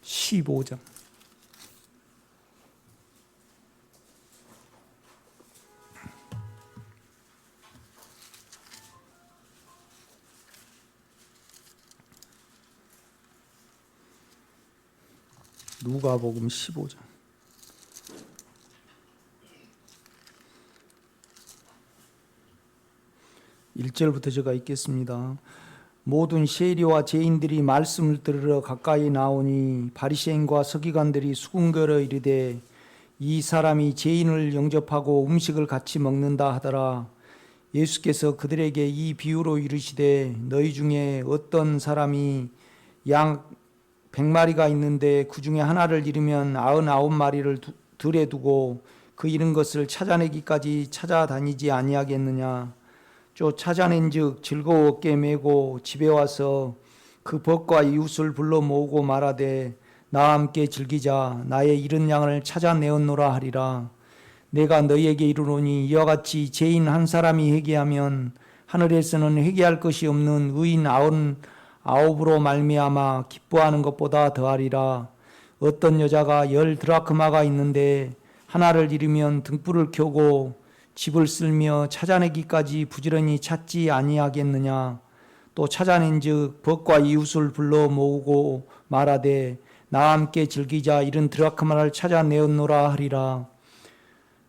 15장. 누가복음 15장. 1절부터 제가 읽겠습니다. 모든 세리와 죄인들이 말씀을 들으러 가까이 나오니 바리새인과 서기관들이 수군거려 이르되 이 사람이 죄인을 영접하고 음식을 같이 먹는다 하더라. 예수께서 그들에게 이 비유로 이르시되 너희 중에 어떤 사람이 양 100마리가 있는데 그 중에 하나를 잃으면 99마리를 들에 두고 그 잃은 것을 찾아내기까지 찾아다니지 아니하겠느냐. 또 찾아낸즉 즐거워 어깨에 메고 집에 와서 그 벗과 이웃을 불러 모으고 말하되 나와 함께 즐기자. 나의 잃은 양을 찾아내었노라 하리라. 내가 너희에게 이르노니 이와 같이 죄인 한 사람이 회개하면 하늘에서는 회개할 것이 없는 의인 99으로 말미암아 기뻐하는 것보다 더하리라. 어떤 여자가 10드라크마가 있는데 하나를 잃으면 등불을 켜고 집을 쓸며 찾아내기까지 부지런히 찾지 아니하겠느냐. 또 찾아낸즉 벗과 이웃을 불러 모으고 말하되 나와 함께 즐기자. 이른 드라크마를 찾아내었노라 하리라.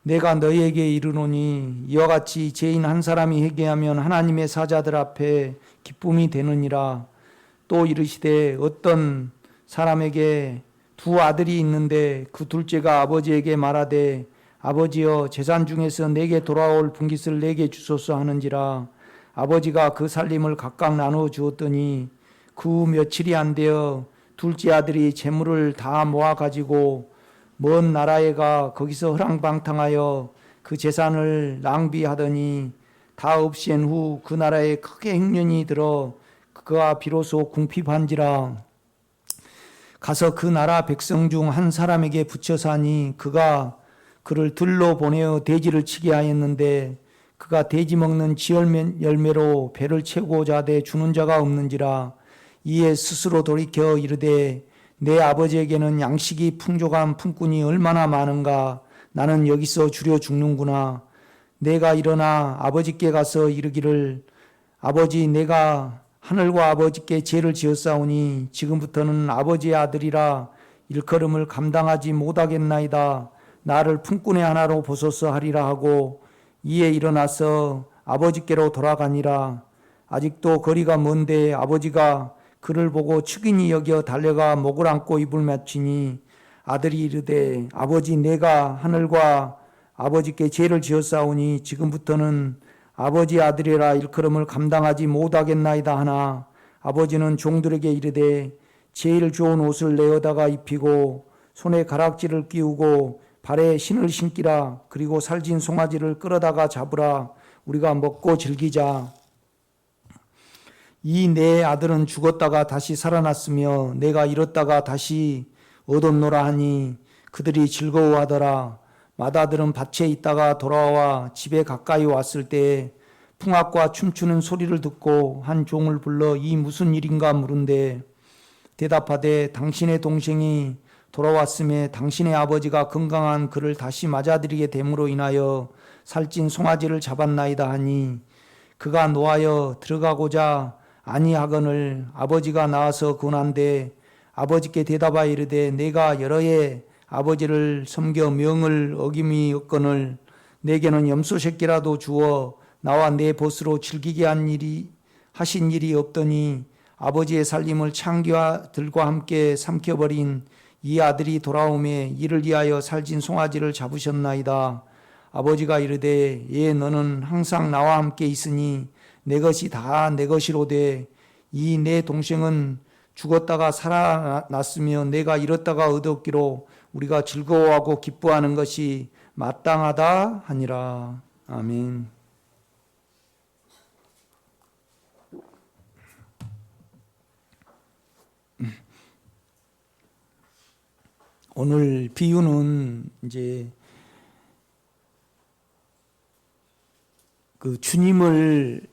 내가 너희에게 이르노니 이와 같이 죄인 한 사람이 회개하면 하나님의 사자들 앞에 기쁨이 되느니라. 또 이르시되 어떤 사람에게 두 아들이 있는데 그 둘째가 아버지에게 말하되 아버지여 재산 중에서 내게 돌아올 분깃을 내게 주소서 하는지라. 아버지가 그 살림을 각각 나누어 주었더니 그 며칠이 안 되어 둘째 아들이 재물을 다 모아 가지고 먼 나라에 가 거기서 허랑방탕하여 그 재산을 낭비하더니 다 없앤 후 그 나라에 크게 흉년이 들어 그가 비로소 궁핍한지라. 가서 그 나라 백성 중 한 사람에게 붙여 사니 그가 그를 들러 보내어 돼지를 치게 하였는데 그가 돼지 먹는 지열매로 배를 채우고자 하되 주는 자가 없는지라. 이에 스스로 돌이켜 이르되 내 아버지에게는 양식이 풍족한 품꾼이 얼마나 많은가. 나는 여기서 주려 죽는구나. 내가 일어나 아버지께 가서 이르기를 아버지 내가 하늘과 아버지께 죄를 지었사오니 지금부터는 아버지의 아들이라 일컬음을 감당하지 못하겠나이다. 나를 품꾼의 하나로 보소서 하리라 하고 이에 일어나서 아버지께로 돌아가니라. 아직도 거리가 먼데 아버지가 그를 보고 측은히 여겨 달려가 목을 안고 입을 맞추니 아들이 이르되 아버지 내가 하늘과 아버지께 죄를 지었사오니 지금부터는 아버지 아들이라 일컬음을 감당하지 못하겠나이다 하나 아버지는 종들에게 이르되 제일 좋은 옷을 내어다가 입히고 손에 가락지를 끼우고 발에 신을 신기라. 그리고 살진 송아지를 끌어다가 잡으라. 우리가 먹고 즐기자. 이 내 아들은 죽었다가 다시 살아났으며 내가 잃었다가 다시 얻었노라 하니 그들이 즐거워하더라. 맏아들은 밭에 있다가 돌아와 집에 가까이 왔을 때 풍악과 춤추는 소리를 듣고 한 종을 불러 이 무슨 일인가 물은데 대답하되 당신의 동생이 돌아왔음에 당신의 아버지가 건강한 그를 다시 맞아들이게 됨으로 인하여 살찐 송아지를 잡았나이다 하니 그가 노하여 들어가고자 아니하거늘 아버지가 나와서 권한데 아버지께 대답하여 이르되 내가 여러 해 아버지를 섬겨 명을 어김이 없거늘 내게는 염소 새끼라도 주어 나와 내 벗으로 즐기게 하신 일이 없더니 아버지의 살림을 창기와들과 함께 삼켜버린 이 아들이 돌아오매 이를 위하여 살진 송아지를 잡으셨나이다. 아버지가 이르되 예 너는 항상 나와 함께 있으니 내 것이 다 내 것이로되 이 내 동생은 죽었다가 살아났으며 내가 잃었다가 얻었기로 우리가 즐거워하고 기뻐하는 것이 마땅하다 하니라. 아멘. 오늘 비유는 이제 그 주님을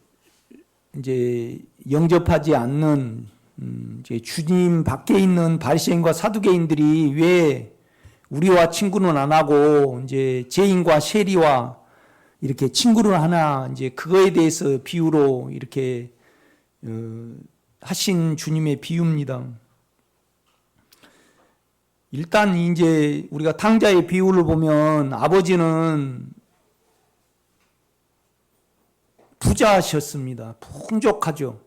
이제 영접하지 않는 이제 주님 밖에 있는 바리새인과 사두개인들이 왜 우리와 친구는 안 하고 이제 죄인과 세리와 이렇게 친구를 하나, 이제 그거에 대해서 비유로 이렇게 하신 주님의 비유입니다. 일단 이제 우리가 탕자의 비유를 보면 아버지는 부자셨습니다. 풍족하죠.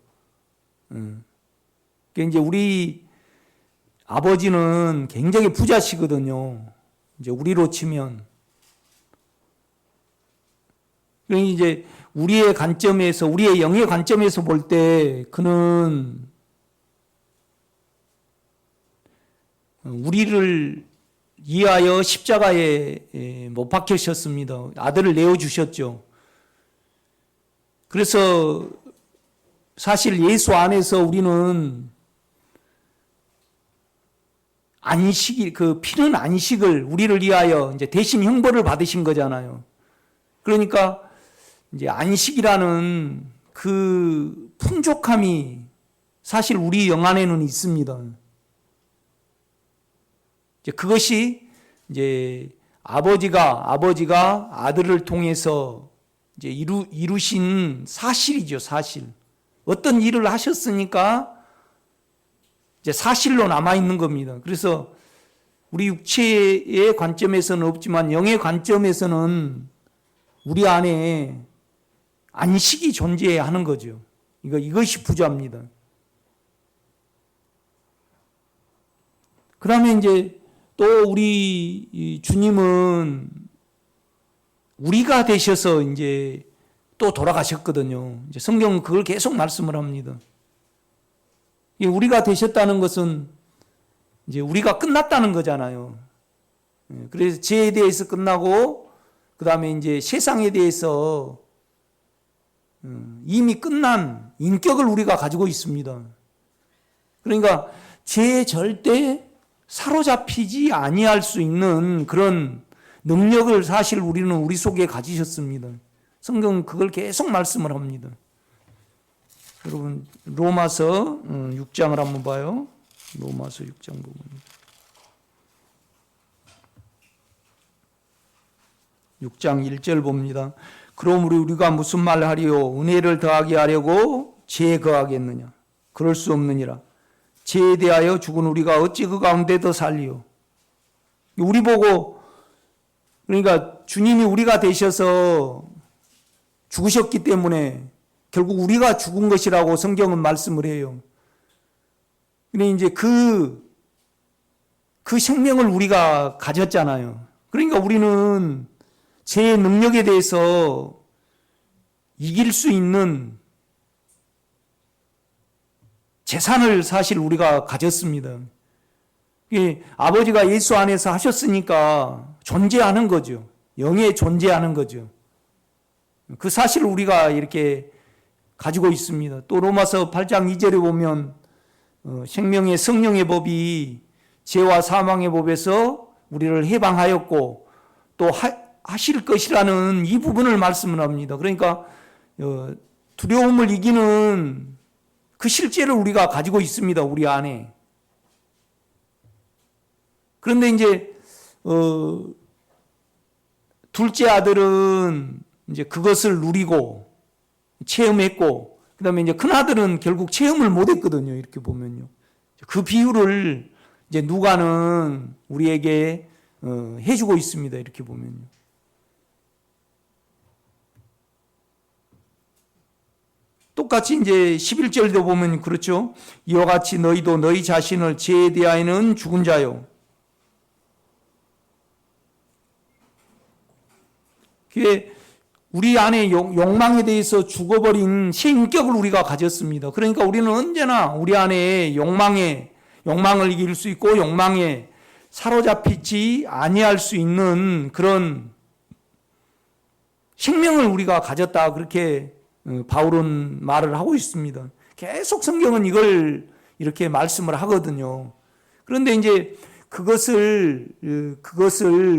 그러니까 이제 우리 아버지는 굉장히 부자시거든요. 이제 우리로 치면. 그러니까 이제 우리의 관점에서, 우리의 영의 관점에서 볼 때 그는 우리를 위하여 십자가에 못 박히셨습니다. 아들을 내어주셨죠. 그래서 사실 예수 안에서 우리는 안식이, 그 피는 안식을 우리를 위하여 이제 대신 형벌을 받으신 거잖아요. 그러니까 이제 안식이라는 그 풍족함이 사실 우리 영 안에는 있습니다. 이제 그것이 이제 아버지가 아들을 통해서 이제 이루신 사실이죠, 사실. 어떤 일을 하셨으니까 이제 사실로 남아있는 겁니다. 그래서 우리 육체의 관점에서는 없지만 영의 관점에서는 우리 안에 안식이 존재하는 거죠. 이것이 부자입니다. 그러면 이제 또 우리 주님은 우리가 되셔서 이제 또 돌아가셨거든요. 이제 성경은 그걸 계속 말씀을 합니다. 우리가 되셨다는 것은 이제 우리가 끝났다는 거잖아요. 그래서 죄에 대해서 끝나고, 그 다음에 이제 세상에 대해서 이미 끝난 인격을 우리가 가지고 있습니다. 그러니까 죄에 절대 사로잡히지 아니할 수 있는 그런 능력을 사실 우리는 우리 속에 가지셨습니다. 성경은 그걸 계속 말씀을 합니다. 여러분 로마서 6장을 한번 봐요. 로마서 6장 부분. 육 장 1절 봅니다. 그러므로 우리가 무슨 말을 하리요? 은혜를 더하게 하려고 죄에 거하겠느냐? 그럴 수 없느니라. 죄에 대하여 죽은 우리가 어찌 그 가운데 더 살리요? 우리 보고, 그러니까 주님이 우리가 되셔서 죽으셨기 때문에 결국 우리가 죽은 것이라고 성경은 말씀을 해요. 근데 이제 그 생명을 우리가 가졌잖아요. 그러니까 우리는 죄의 능력에 대해서 이길 수 있는 재산을 사실 우리가 가졌습니다. 아버지가 예수 안에서 하셨으니까 존재하는 거죠. 영에 존재하는 거죠. 그 사실을 우리가 이렇게 가지고 있습니다. 또 로마서 8장 2절에 보면 생명의 성령의 법이 죄와 사망의 법에서 우리를 해방하였고 또 하실 것이라는 이 부분을 말씀을 합니다. 그러니까 두려움을 이기는 그 실제를 우리가 가지고 있습니다. 우리 안에. 그런데 이제 둘째 아들은 이제 그것을 누리고 체험했고, 그다음에 이제 큰 아들은 결국 체험을 못했거든요. 이렇게 보면요. 그 비유를 이제 누가는 우리에게 해주고 있습니다. 이렇게 보면요. 똑같이 이제 11절도 보면 그렇죠. 이와 같이 너희도 너희 자신을 죄에 대하여는 죽은 자요. 그게 우리 안에 욕망에 대해서 죽어버린 새 인격을 우리가 가졌습니다. 그러니까 우리는 언제나 우리 안에 욕망을 이길 수 있고 욕망에 사로잡히지 아니할 수 있는 그런 생명을 우리가 가졌다. 그렇게 바울은 말을 하고 있습니다. 계속 성경은 이걸 이렇게 말씀을 하거든요. 그런데 이제 그것을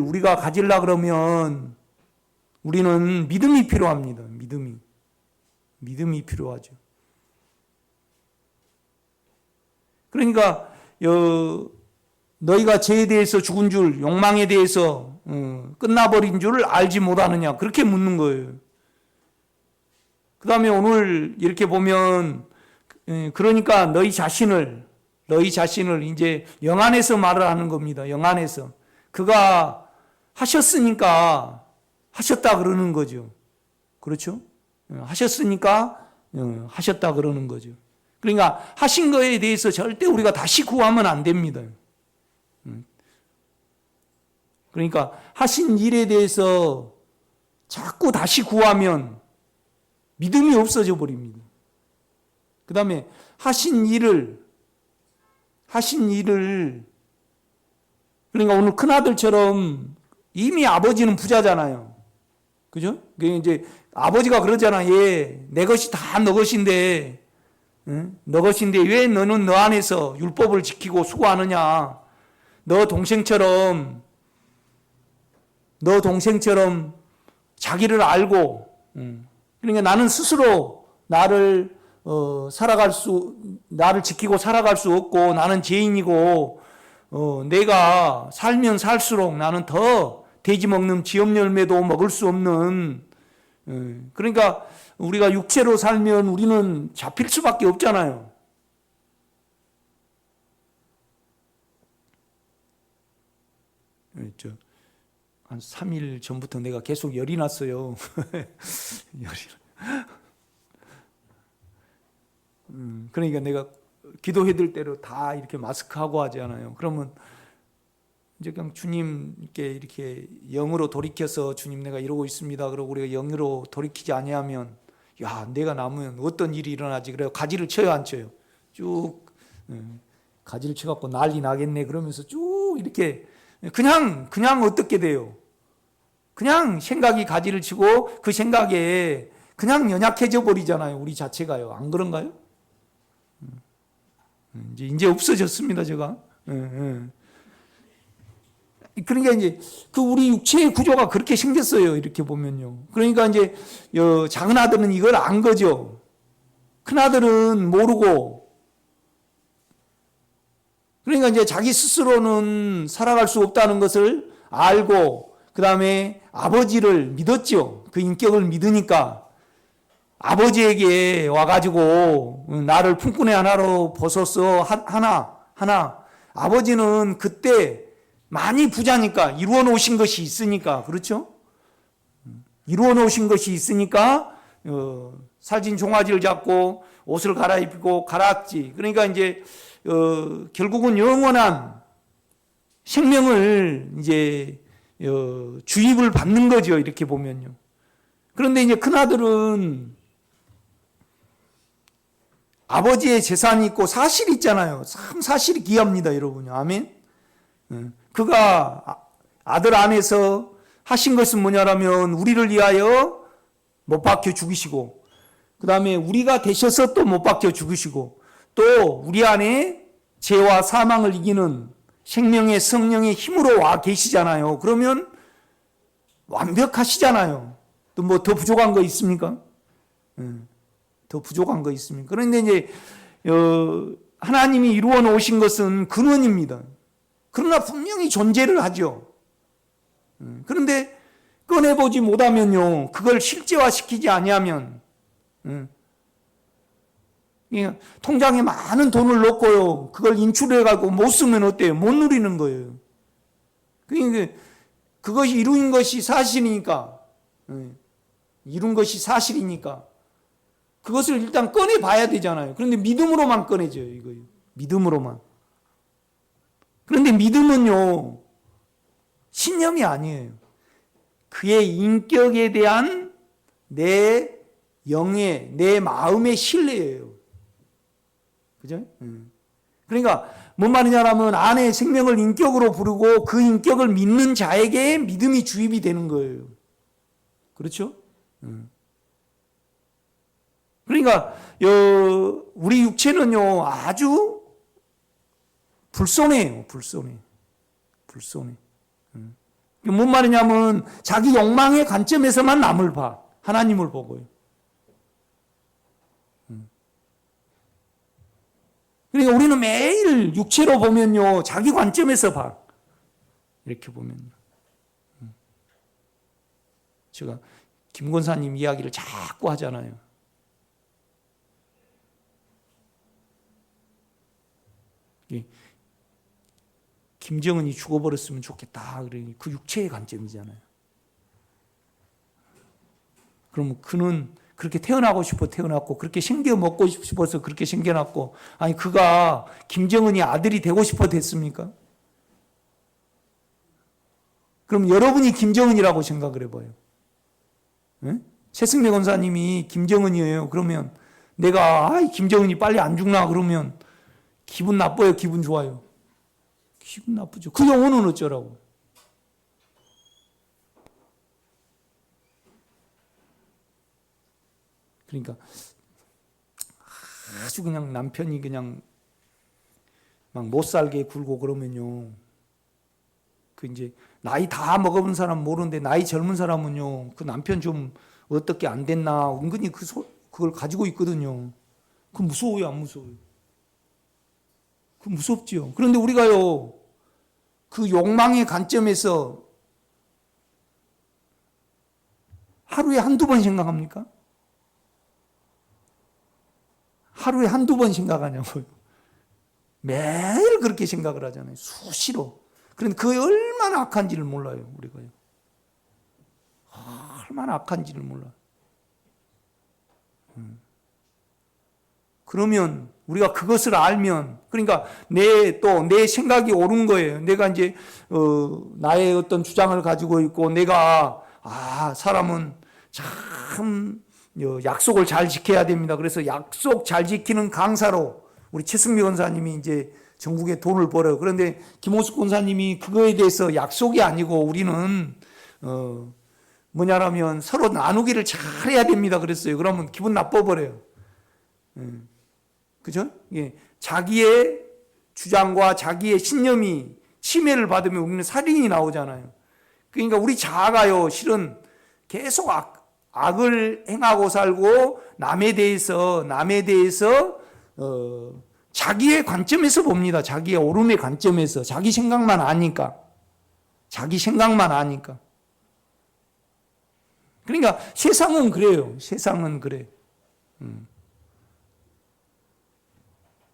우리가 가지려 그러면 우리는 믿음이 필요합니다. 믿음이 필요하죠. 그러니까 너희가 죄에 대해서 죽은 줄, 욕망에 대해서 끝나버린 줄 알지 못하느냐, 그렇게 묻는 거예요. 그 다음에 오늘 이렇게 보면 그러니까 너희 자신을 이제 영안에서 말을 하는 겁니다. 영안에서. 그가 하셨으니까 하셨다 그러는 거죠. 그렇죠? 하셨으니까 하셨다 그러는 거죠. 그러니까 하신 거에 대해서 절대 우리가 다시 구하면 안 됩니다. 그러니까 하신 일에 대해서 자꾸 다시 구하면 믿음이 없어져 버립니다. 그 다음에 하신 일을 그러니까 오늘 큰아들처럼 이미 아버지는 부자잖아요. 그죠? 이제 아버지가 그러잖아. 내 것이 다 너 것인데, 너 것인데 왜 너는 너 안에서 율법을 지키고 수고하느냐? 너 동생처럼 자기를 알고, 그러니까 나는 스스로 나를 지키고 살아갈 수 없고, 나는 죄인이고, 내가 살면 살수록 나는 더 돼지 먹는 지엽 열매도 먹을 수 없는, 그러니까 우리가 육체로 살면 우리는 잡힐 수밖에 없잖아요. 한 3일 전부터 내가 계속 열이 났어요. 그러니까 내가 기도해드릴 때로 다 이렇게 마스크하고 하잖아요. 그러면 이제 그냥 주님께 이렇게 영으로 돌이켜서 주님 내가 이러고 있습니다. 그러고 우리가 영으로 돌이키지 아니하면 야 내가 남으면 어떤 일이 일어나지. 그래서 가지를 쳐요 안 쳐요? 쭉 가지를 쳐갖고 난리 나겠네 그러면서 쭉 이렇게 그냥 어떻게 돼요? 그냥 생각이 가지를 치고 그 생각에 그냥 연약해져 버리잖아요. 우리 자체가요. 안 그런가요? 이제 없어졌습니다, 제가. 그러니까 이제 그 우리 육체의 구조가 그렇게 생겼어요. 이렇게 보면요. 그러니까 이제 작은 아들은 이걸 안 거죠. 큰 아들은 모르고. 그러니까 이제 자기 스스로는 살아갈 수 없다는 것을 알고, 그 다음에 아버지를 믿었죠. 그 인격을 믿으니까. 아버지에게 와가지고 나를 품꾼의 하나로 벗었어 하나 아버지는 그때 많이 부자니까 이루어 놓으신 것이 있으니까 그렇죠? 이루어 놓으신 것이 있으니까 살진 종아지를 잡고 옷을 갈아입고 갈았지. 그러니까 이제 결국은 영원한 생명을 이제 주입을 받는 거죠. 이렇게 보면요. 그런데 이제 큰아들은 아버지의 재산이 있고 사실이 있잖아요. 참 사실이 귀합니다, 여러분. 아멘. 그가 아들 안에서 하신 것은 뭐냐라면 우리를 위하여 못 박혀 죽으시고, 그 다음에 우리가 되셔서 또 못 박혀 죽으시고, 또 우리 안에 죄와 사망을 이기는 생명의 성령의 힘으로 와 계시잖아요. 그러면 완벽하시잖아요. 또 뭐 더 부족한 거 있습니까? 더 부족한 거 있습니까? 그런데 이제 하나님이 이루어 놓으신 것은 근원입니다. 그러나 분명히 존재를 하죠. 그런데 꺼내보지 못하면요, 그걸 실제화시키지 아니하면, 통장에 많은 돈을 넣고요, 그걸 인출해가지고 못 쓰면 어때요? 못 누리는 거예요. 그러니까 그것이 이룬 것이 사실이니까, 이룬 것이 사실이니까 그것을 일단 꺼내봐야 되잖아요. 그런데 믿음으로만 꺼내져요, 이거요. 믿음으로만. 그런데 믿음은요, 신념이 아니에요. 그의 인격에 대한 내 영의, 내 마음의 신뢰예요. 그죠? 그러니까 뭔 말이냐면 안에 생명을 인격으로 부르고 그 인격을 믿는 자에게 믿음이 주입이 되는 거예요. 그렇죠? 그러니까 우리 육체는요 아주 불손해요. 불손해. 뭔 말이냐면 자기 욕망의 관점에서만 남을 봐. 하나님을 보고요. 그러니까 우리는 매일 육체로 보면요, 자기 관점에서 봐. 이렇게 보면요. 제가 김 권사님 이야기를 자꾸 하잖아요. 김정은이 죽어버렸으면 좋겠다. 그 육체의 관점이잖아요. 그러면 그는 그렇게 태어나고 싶어 태어났고, 그렇게 생겨 먹고 싶어서 그렇게 생겨났고, 아니, 그가 김정은이 아들이 되고 싶어 됐습니까? 그럼 여러분이 김정은이라고 생각을 해봐요. 네? 최승래 권사님이 김정은이에요. 그러면 내가, 김정은이 빨리 안 죽나? 그러면 기분 나빠요? 기분 좋아요? 기분 나쁘죠. 그 영혼은 어쩌라고? 그러니까 아주 그냥 남편이 그냥 막 못 살게 굴고 그러면요, 그 이제 나이 다 먹어본 사람 모르는데 나이 젊은 사람은요, 그 남편 좀 어떻게 안 됐나 은근히 그걸 가지고 있거든요. 그 무서워요, 안 무서워요? 그 무섭지요. 그런데 우리가요, 그 욕망의 관점에서 하루에 한두 번 생각합니까? 하루에 한두 번 생각하냐고요. 매일 그렇게 생각을 하잖아요. 수시로. 그런데 그게 얼마나 악한지를 몰라요, 우리가요. 얼마나 악한지를 몰라요. 그러면 우리가 그것을 알면, 그러니까 내 생각이 옳은 거예요. 내가 이제 나의 어떤 주장을 가지고 있고, 내가 사람은 참 약속을 잘 지켜야 됩니다. 그래서 약속 잘 지키는 강사로 우리 최승미 권사님이 이제 전국에 돈을 벌어요. 그런데 김호숙 권사님이 그거에 대해서 약속이 아니고 우리는 뭐냐라면 서로 나누기를 잘해야 됩니다. 그랬어요. 그러면 기분 나빠버려요. 그죠? 예. 자기의 주장과 자기의 신념이 침해를 받으면 우리는 살인이 나오잖아요. 그러니까 우리 자아가요, 실은 계속 악을 행하고 살고 남에 대해서 자기의 관점에서 봅니다. 자기의 옳음의 관점에서. 자기 생각만 아니까. 그러니까 세상은 그래요. 세상은 그래.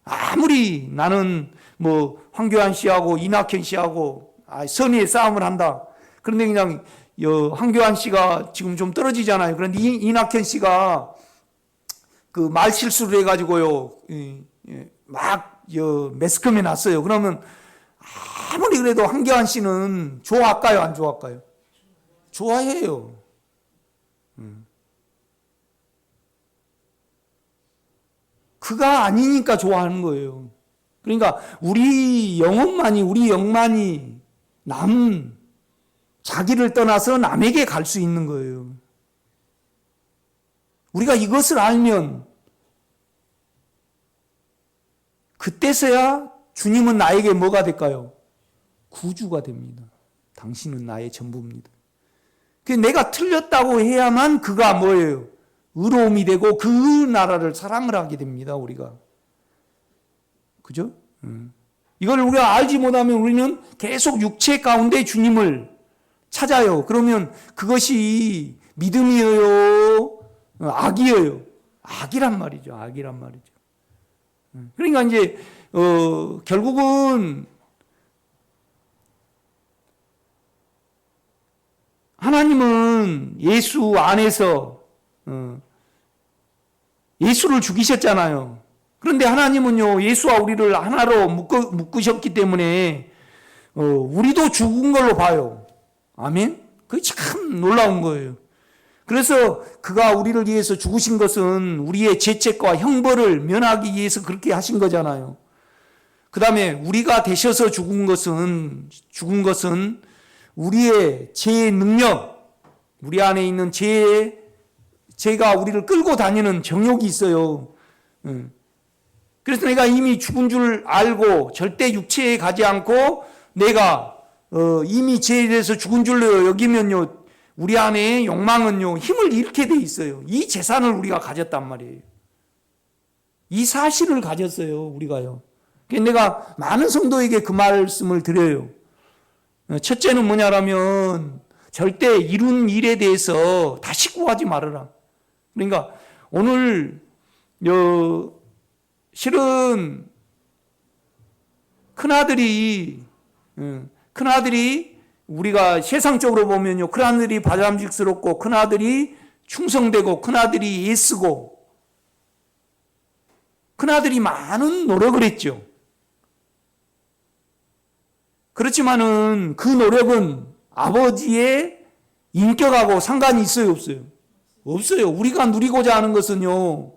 아무리 나는 뭐 황교안 씨하고 이낙현 씨하고 선의의 싸움을 한다. 그런데 그냥 황교안 씨가 지금 좀 떨어지잖아요. 그런데 이낙현 씨가 그 말 실수를 해가지고요, 막 매스컴에 났어요. 그러면 아무리 그래도 황교안 씨는 좋아할까요, 안 좋아할까요? 좋아해요. 그가 아니니까 좋아하는 거예요. 그러니까 우리 영만이 자기를 떠나서 남에게 갈 수 있는 거예요. 우리가 이것을 알면 그때서야 주님은 나에게 뭐가 될까요? 구주가 됩니다. 당신은 나의 전부입니다. 내가 틀렸다고 해야만 그가 뭐예요? 의로움이 되고 그 나라를 사랑을 하게 됩니다. 우리가. 그죠? 이걸 우리가 알지 못하면 우리는 계속 육체 가운데 주님을 찾아요. 그러면 그것이 믿음이에요? 악이에요? 악이란 말이죠. 그러니까 이제 결국은 하나님은 예수 안에서 예수를 죽이셨잖아요. 그런데 하나님은요, 예수와 우리를 하나로 묶으셨기 때문에 우리도 죽은 걸로 봐요. 아멘? 그게 참 놀라운 거예요. 그래서 그가 우리를 위해서 죽으신 것은 우리의 죄책과 형벌을 면하기 위해서 그렇게 하신 거잖아요. 그 다음에 우리가 되셔서 죽은 것은 우리의 죄의 능력, 우리 안에 있는 죄가 우리를 끌고 다니는 정욕이 있어요. 그래서 내가 이미 죽은 줄 알고 절대 육체에 가지 않고 내가 이미 죄에 대해서 죽은 줄로 여기면요, 우리 안에 욕망은요, 힘을 잃게 돼 있어요. 이 재산을 우리가 가졌단 말이에요. 이 사실을 가졌어요, 우리가요. 내가 많은 성도에게 그 말씀을 드려요. 첫째는 뭐냐라면 절대 이룬 일에 대해서 다 시구하지 말아라. 그러니까 오늘 실은 큰아들이 우리가 세상적으로 보면요, 큰아들이 바람직스럽고 큰아들이 충성되고 큰아들이 애쓰고 큰아들이 많은 노력을 했죠. 그렇지만은 그 노력은 아버지의 인격하고 상관이 있어요, 없어요? 없어요. 우리가 누리고자 하는 것은요,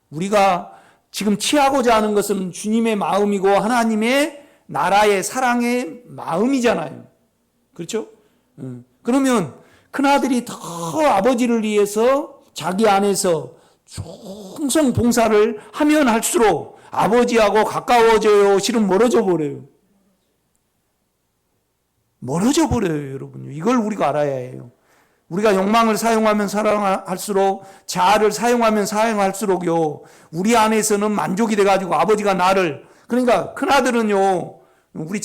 우리가 지금 취하고자 하는 것은 주님의 마음이고 하나님의 나라의 사랑의 마음이잖아요. 그렇죠? 그러면 큰아들이 더 아버지를 위해서 자기 안에서 충성 봉사를 하면 할수록 아버지하고 가까워져요? 실은 멀어져 버려요? 멀어져 버려요, 여러분. 이걸 우리가 알아야 해요. 우리가 욕망을 사용하면 사용할수록, 자아를 사용하면 사용할수록요, 우리 안에서는 만족이 돼가지고 아버지가 나를, 그러니까 큰아들은요, 우리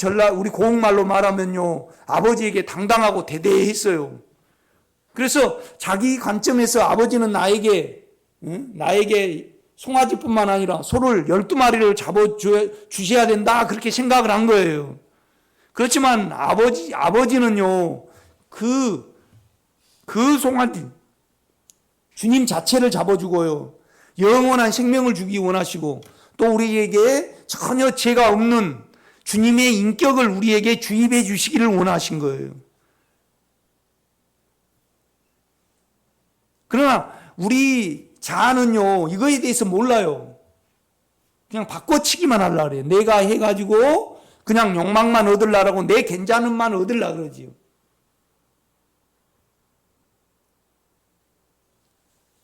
고흥말로 말하면요, 아버지에게 당당하고 대대했어요. 그래서 자기 관점에서 아버지는 나에게 송아지뿐만 아니라 소를 12마리를 잡아주셔야 된다, 그렇게 생각을 한 거예요. 그렇지만 아버지는요, 그 송아지, 주님 자체를 잡아주고요, 영원한 생명을 주기 원하시고, 또 우리에게 전혀 죄가 없는 주님의 인격을 우리에게 주입해 주시기를 원하신 거예요. 그러나 우리 자아는요, 이거에 대해서 몰라요. 그냥 바꿔치기만 하려고 그래요. 내가 해가지고 그냥 욕망만 얻으려고, 내 괜찮음만 얻으려고 그러지요.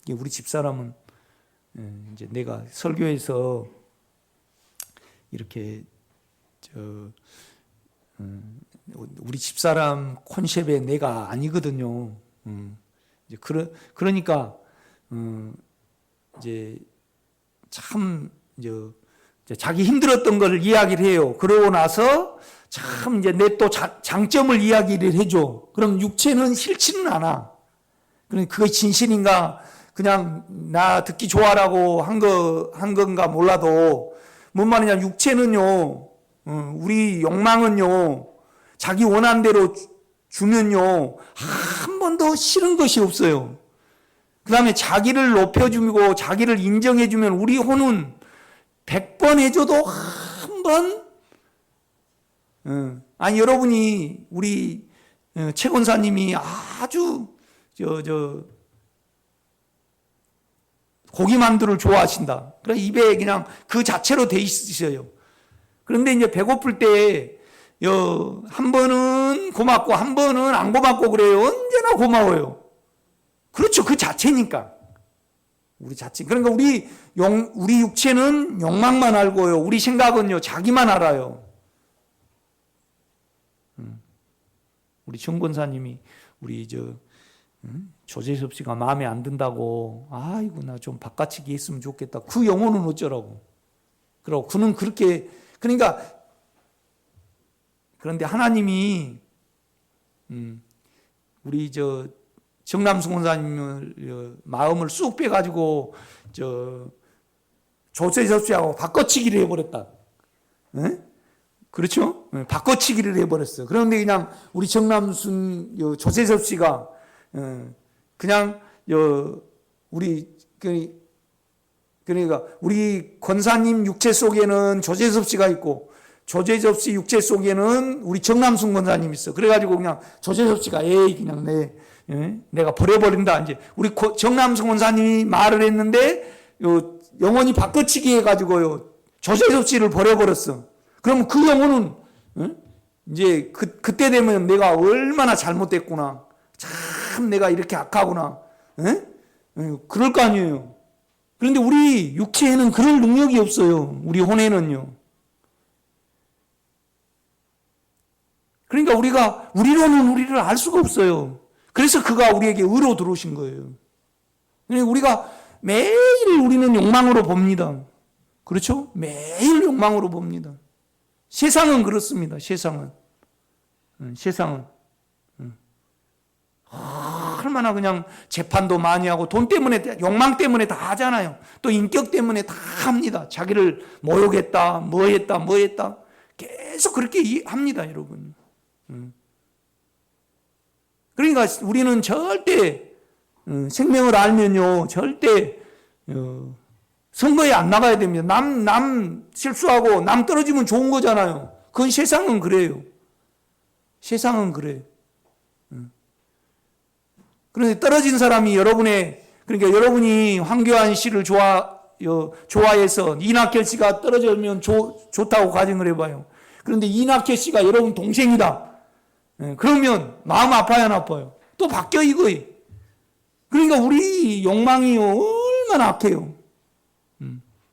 우리 집사람은 이제 내가 설교에서 이렇게 우리 집사람 콘셉트에 내가 아니거든요. 이제 그러니까 이제 참 이제 자기 힘들었던 걸 이야기를 해요. 그러고 나서 참 이제 내 또 장점을 이야기를 해줘. 그럼 육체는 싫지는 않아. 그러니까 그게 진실인가? 그냥 나 듣기 좋아라고 한 건가 몰라도, 뭔 말이냐, 육체는요, 우리 욕망은요, 자기 원하는 대로 주면요, 한 번도 싫은 것이 없어요. 그 다음에 자기를 높여주고 자기를 인정해주면 우리 혼은 100번 해줘도 한 번, 아니, 여러분이 우리 최 권사님이 아주 고기만두를 좋아하신다. 그래, 입에 그냥 그 자체로 돼 있으셔요. 그런데 이제 배고플 때, 한 번은 고맙고, 한 번은 안 고맙고 그래요. 언제나 고마워요. 그렇죠. 그 자체니까. 우리 자체. 그러니까 우리 육체는 욕망만 알고요. 우리 생각은요, 자기만 알아요. 우리 정권사님이 우리 조재섭 씨가 마음에 안 든다고, 아이고, 나 좀 바꿔치기 했으면 좋겠다. 그 영혼은 어쩌라고. 그러고 그는 그렇게, 그러니까, 그런데 하나님이, 우리 정남수 권사님을 마음을 쑥 빼가지고, 조재섭 씨하고 바꿔치기를 해버렸다. 네? 그렇죠? 바꿔치기를 해버렸어요. 그런데 그냥 우리 정남순, 조재섭 씨가, 그냥 그러니까 우리 권사님 육체 속에는 조재섭 씨가 있고, 조재섭 씨 육체 속에는 우리 정남순 권사님이 있어. 그래가지고 그냥 조재섭 씨가 그냥 내가 버려버린다. 이제 우리 정남순 권사님이 말을 했는데 영혼이 바꿔치기 해가지고요, 조재섭 씨를 버려버렸어. 그럼 그 영혼은 이제 그때 되면 내가 얼마나 잘못됐구나. 참 내가 이렇게 악하구나. 그럴 거 아니에요. 그런데 우리 육체에는 그럴 능력이 없어요. 우리 혼에는요. 그러니까 우리로는 우리를 알 수가 없어요. 그래서 그가 우리에게 의로 들어오신 거예요. 우리가 매일 우리는 욕망으로 봅니다. 그렇죠? 매일 욕망으로 봅니다. 세상은 그렇습니다. 세상은. 얼마나 그냥 재판도 많이 하고 돈 때문에, 욕망 때문에 다 하잖아요. 또 인격 때문에 다 합니다. 자기를 모욕했다, 뭐 했다. 계속 그렇게 합니다, 여러분. 그러니까 우리는 절대 생명을 알면요, 절대 선거에 안 나가야 됩니다. 남 실수하고 남 떨어지면 좋은 거잖아요. 그건 세상은 그래요. 세상은 그래요. 그런데 떨어진 사람이 그러니까 여러분이 황교안 씨를 좋아해서 이낙연 씨가 떨어지면 좋다고 가정을 해봐요. 그런데 이낙연 씨가 여러분 동생이다. 그러면 마음 아파요, 안 아파요? 또 바뀌어, 이거예요. 그러니까 우리 욕망이 얼마나 악해요.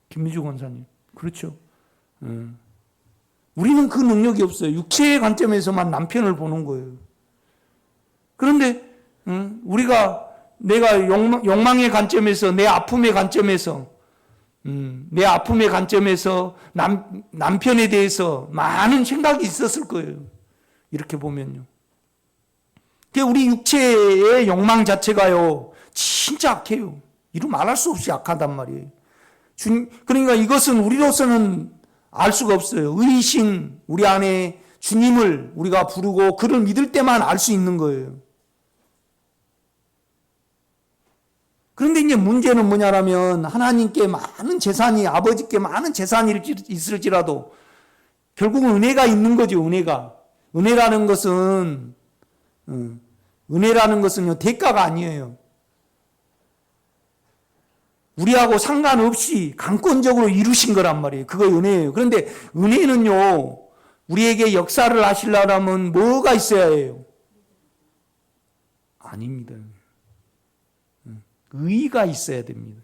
김미주 권사님. 그렇죠. 우리는 그 능력이 없어요. 육체의 관점에서만 남편을 보는 거예요. 그런데 내가 욕망의 관점에서, 내 아픔의 관점에서 남편에 대해서 많은 생각이 있었을 거예요. 이렇게 보면요. 우리 육체의 욕망 자체가요, 진짜 악해요. 이루 말할 수 없이 악하단 말이에요. 그러니까 이것은 우리로서는 알 수가 없어요. 의신, 우리 안에 주님을 우리가 부르고 그를 믿을 때만 알 수 있는 거예요. 그런데 이제 문제는 뭐냐면, 하나님께 많은 재산이, 아버지께 많은 재산이 있을지라도 결국은 은혜가 있는 거죠, 은혜가. 은혜라는 것은요, 대가가 아니에요. 우리하고 상관없이 강권적으로 이루신 거란 말이에요. 그거 은혜예요. 그런데 은혜는요, 우리에게 역사를 하시려면 뭐가 있어야 해요? 아닙니다. 의가 있어야 됩니다.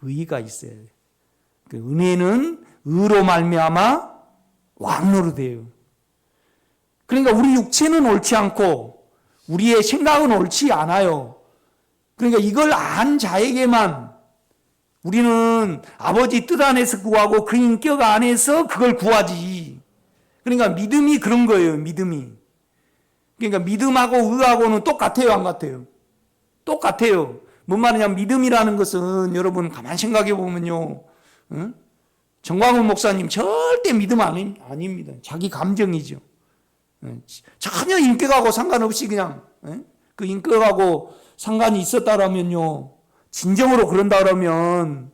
의가 있어야 돼요. 그 은혜는 의로 말미암아 왕노로 돼요. 그러니까 우리 육체는 옳지 않고 우리의 생각은 옳지 않아요. 그러니까 이걸 안 자에게만 우리는 아버지 뜻 안에서 구하고 그 인격 안에서 그걸 구하지. 그러니까 믿음이 그런 거예요, 믿음이. 그러니까 믿음하고 의하고는 똑같아요, 안 같아요? 똑같아요. 뭔 말이냐면, 믿음이라는 것은 여러분 가만 생각해 보면요, 정광훈 목사님 절대 믿음 아닙니다. 자기 감정이죠. 전혀 인격하고 상관없이 그냥 그 인격하고 상관이 있었다라면요, 진정으로 그런다 그러면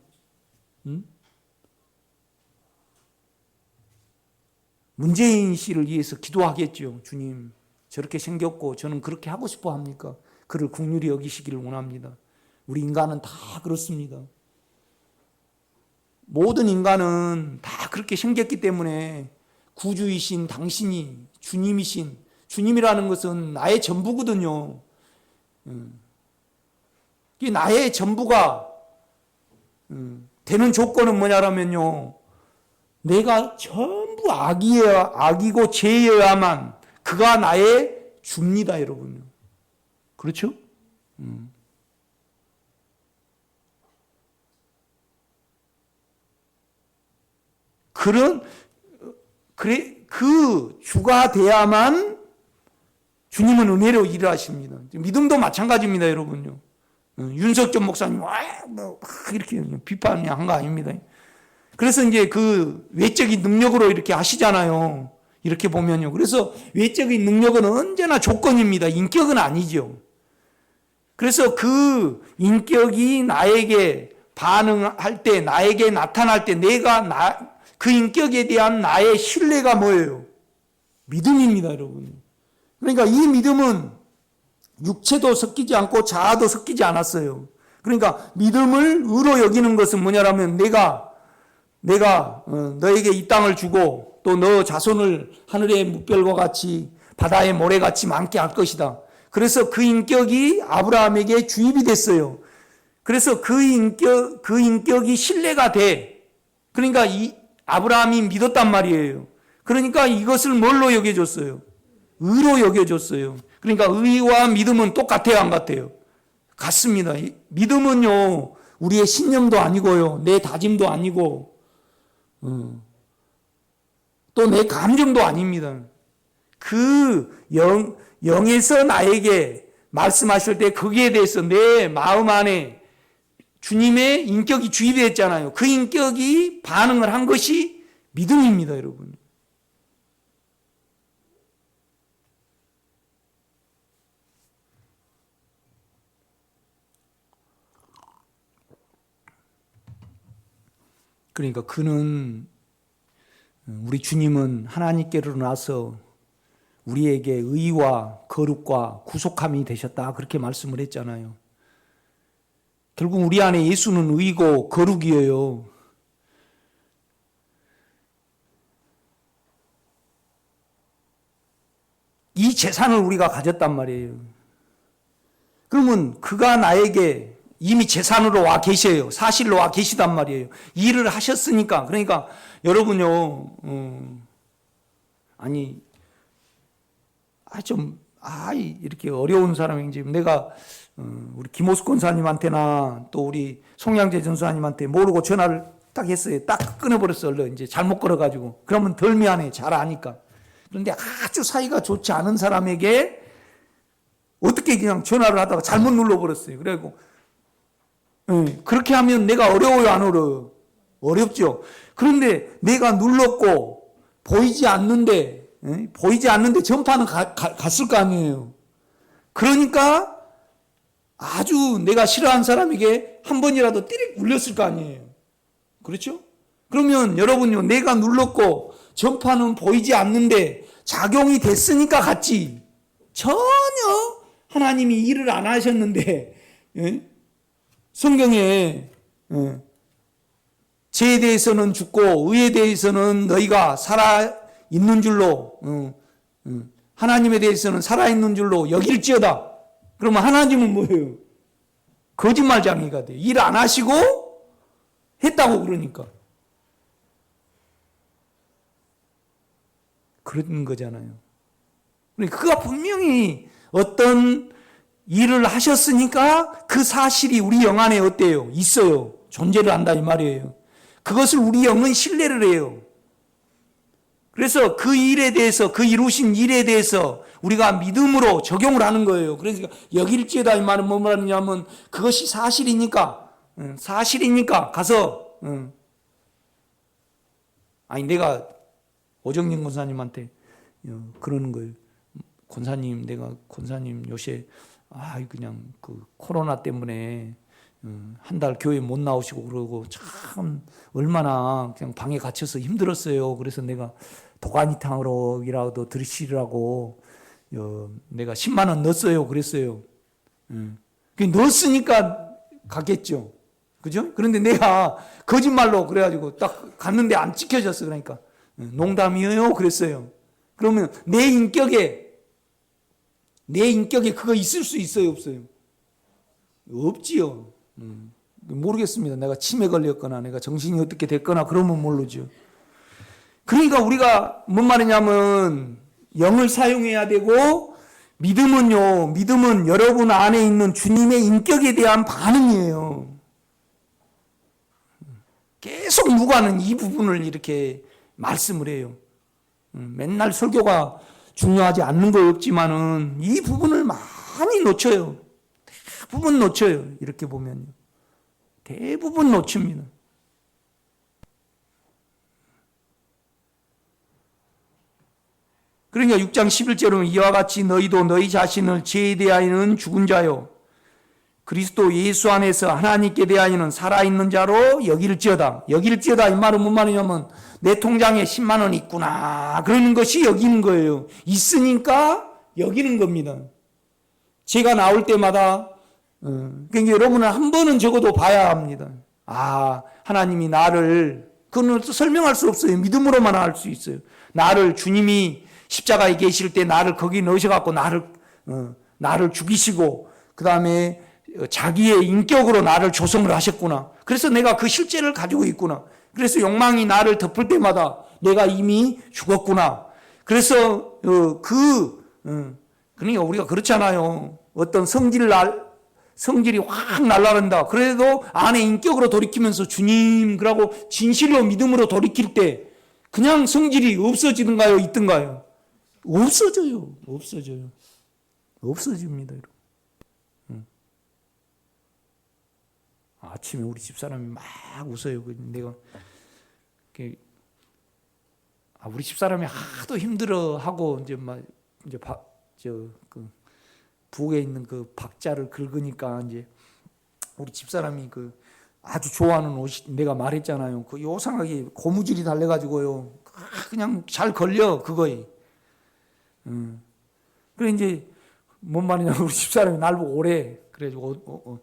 문재인 씨를 위해서 기도하겠죠. 주님, 저렇게 생겼고 저는 그렇게 하고 싶어 합니까? 그를 긍휼히 여기시기를 원합니다. 우리 인간은 다 그렇습니다. 모든 인간은 다 그렇게 생겼기 때문에 구주이신 당신이 주님이신, 주님이라는 것은 나의 전부거든요. 나의 전부가 되는 조건은 뭐냐면요, 내가 전부 악이고 죄여야만 그가 나의 주입니다, 여러분. 그렇죠? 그 주가 돼야만 주님은 은혜로 일을 하십니다. 믿음도 마찬가지입니다, 여러분요. 윤석전 목사님, 이렇게 비판한 거 아닙니다. 그래서 이제 그 외적인 능력으로 이렇게 하시잖아요. 이렇게 보면요. 그래서 외적인 능력은 언제나 조건입니다. 인격은 아니죠. 그래서 그 인격이 나에게 반응할 때, 나에게 나타날 때, 그 인격에 대한 나의 신뢰가 뭐예요? 믿음입니다, 여러분. 그러니까 이 믿음은 육체도 섞이지 않고 자아도 섞이지 않았어요. 그러니까 믿음을 의로 여기는 것은 뭐냐라면, 내가 너에게 이 땅을 주고 또 너 자손을 하늘의 뭇별과 같이 바다의 모래같이 많게 할 것이다. 그래서 그 인격이 아브라함에게 주입이 됐어요. 그래서 그 인격이 신뢰가 돼. 그러니까 아브라함이 믿었단 말이에요. 그러니까 이것을 뭘로 여겨줬어요? 의로 여겨줬어요. 그러니까 의와 믿음은 똑같아요, 안 같아요? 같습니다. 믿음은요, 우리의 신념도 아니고요, 내 다짐도 아니고, 또 내 감정도 아닙니다. 그 영에서 나에게 말씀하실 때 거기에 대해서 내 마음 안에 주님의 인격이 주입이 됐잖아요. 그 인격이 반응을 한 것이 믿음입니다, 여러분. 그러니까 우리 주님은 하나님께로 나서 우리에게 의와 거룩과 구속함이 되셨다, 그렇게 말씀을 했잖아요. 결국 우리 안에 예수는 의고 거룩이에요. 이 재산을 우리가 가졌단 말이에요. 그러면 그가 나에게 이미 재산으로 와 계셔요. 사실로 와 계시단 말이에요. 일을 하셨으니까. 그러니까 여러분요, 이렇게 어려운 사람인지 내가 우리 김호수 권사님한테나 또 우리 송양재 전수사님한테 모르고 전화를 딱 했어요. 딱 끊어버렸어. 얼른 이제 잘못 걸어가지고. 그러면 덜 미안해. 잘 아니까. 그런데 아주 사이가 좋지 않은 사람에게 어떻게 그냥 전화를 하다가 잘못 눌러버렸어요. 그래갖고 그렇게 하면 내가 어려워요, 안 어려워요? 어렵죠. 그런데 내가 눌렀고 보이지 않는데 전파는 갔을 거 아니에요. 그러니까 아주 내가 싫어하는 사람에게 한 번이라도 띠릭 울렸을 거 아니에요. 그렇죠? 그러면 여러분요, 내가 눌렀고 전파는 보이지 않는데 작용이 됐으니까 갔지. 전혀 하나님이 일을 안 하셨는데, 성경에 죄에 대해서는 죽고 의에 대해서는 너희가 살아있는 줄로, 하나님에 대해서는 살아있는 줄로 여길지어다. 그러면 하나님은 뭐예요? 거짓말쟁이가 돼요. 일 안 하시고 했다고 그러니까. 그런 거잖아요. 그가 분명히 어떤 일을 하셨으니까 그 사실이 우리 영 안에 어때요? 있어요. 존재를 한다 이 말이에요. 그것을 우리 영은 신뢰를 해요. 그래서 그 일에 대해서, 그 이루신 일에 대해서 우리가 믿음으로 적용을 하는 거예요. 그러니까 여길지어다 이 말은 뭐 말하냐면 그것이 사실이니까 가서 내가 오정진 권사님한테 그러는 거예요. 권사님 요새 그냥 그 코로나 때문에 한 달 교회 못 나오시고 그러고 참 얼마나 그냥 방에 갇혀서 힘들었어요. 그래서 내가 도가니탕으로라도 드시라고 내가 10만 원 넣었어요. 그랬어요. 넣었으니까 가겠죠. 그죠? 그런데 내가 거짓말로 그래가지고 딱 갔는데 안 지켜졌어. 그러니까 농담이에요. 그랬어요. 그러면 내 인격에 그거 있을 수 있어요, 없어요? 없지요. 모르겠습니다. 내가 치매 걸렸거나 내가 정신이 어떻게 됐거나 그러면 모르죠. 그러니까 우리가 뭔 말이냐면 영을 사용해야 되고 믿음은 여러분 안에 있는 주님의 인격에 대한 반응이에요. 계속 누가는 이 부분을 이렇게 말씀을 해요. 맨날 설교가 중요하지 않는 거 없지만은 이 부분을 많이 놓쳐요. 대부분 놓쳐요. 이렇게 보면요. 대부분 놓칩니다. 그러니까 6장 11절은 이와 같이 너희도 너희 자신을 죄에 대하여는 죽은 자요 그리스도 예수 안에서 하나님께 대하여는 살아있는 자로 여길지어다. 여길지어다 이 말은 뭔 말이냐면 내 통장에 10만 원 있구나 그러는 것이 여기는 거예요. 있으니까 여기는 겁니다. 제가 나올 때마다 그러니까 여러분은 한 번은 적어도 봐야 합니다. 하나님이 나를, 그건 설명할 수 없어요. 믿음으로만 알 수 있어요. 나를 주님이 십자가에 계실 때 나를 거기 넣으셔갖고 나를 죽이시고 그 다음에 자기의 인격으로 나를 조성을 하셨구나. 그래서 내가 그 실제를 가지고 있구나. 그래서 욕망이 나를 덮을 때마다 내가 이미 죽었구나. 그래서 그러니까 우리가 그렇잖아요. 어떤 성질이 확 날라간다. 그래도 안에 인격으로 돌이키면서 주님 그러고 진실로 믿음으로 돌이킬 때 그냥 성질이 없어지는가요? 있던가요? 없어져요. 없어져요. 없어집니다. 아침에 우리 집사람이 막 웃어요. 내가 우리 집사람이 하도 힘들어하고 이제 막 이제 부엌에 있는 그 박자를 긁으니까 이제 우리 집사람이 그 아주 좋아하는 옷이 내가 말했잖아요. 그 요상하게 고무줄이 달려가지고요. 그냥 잘 걸려 그거에. 그래 이제 뭔 말이냐 우리 집사람이 날 보고 오래 그래가지고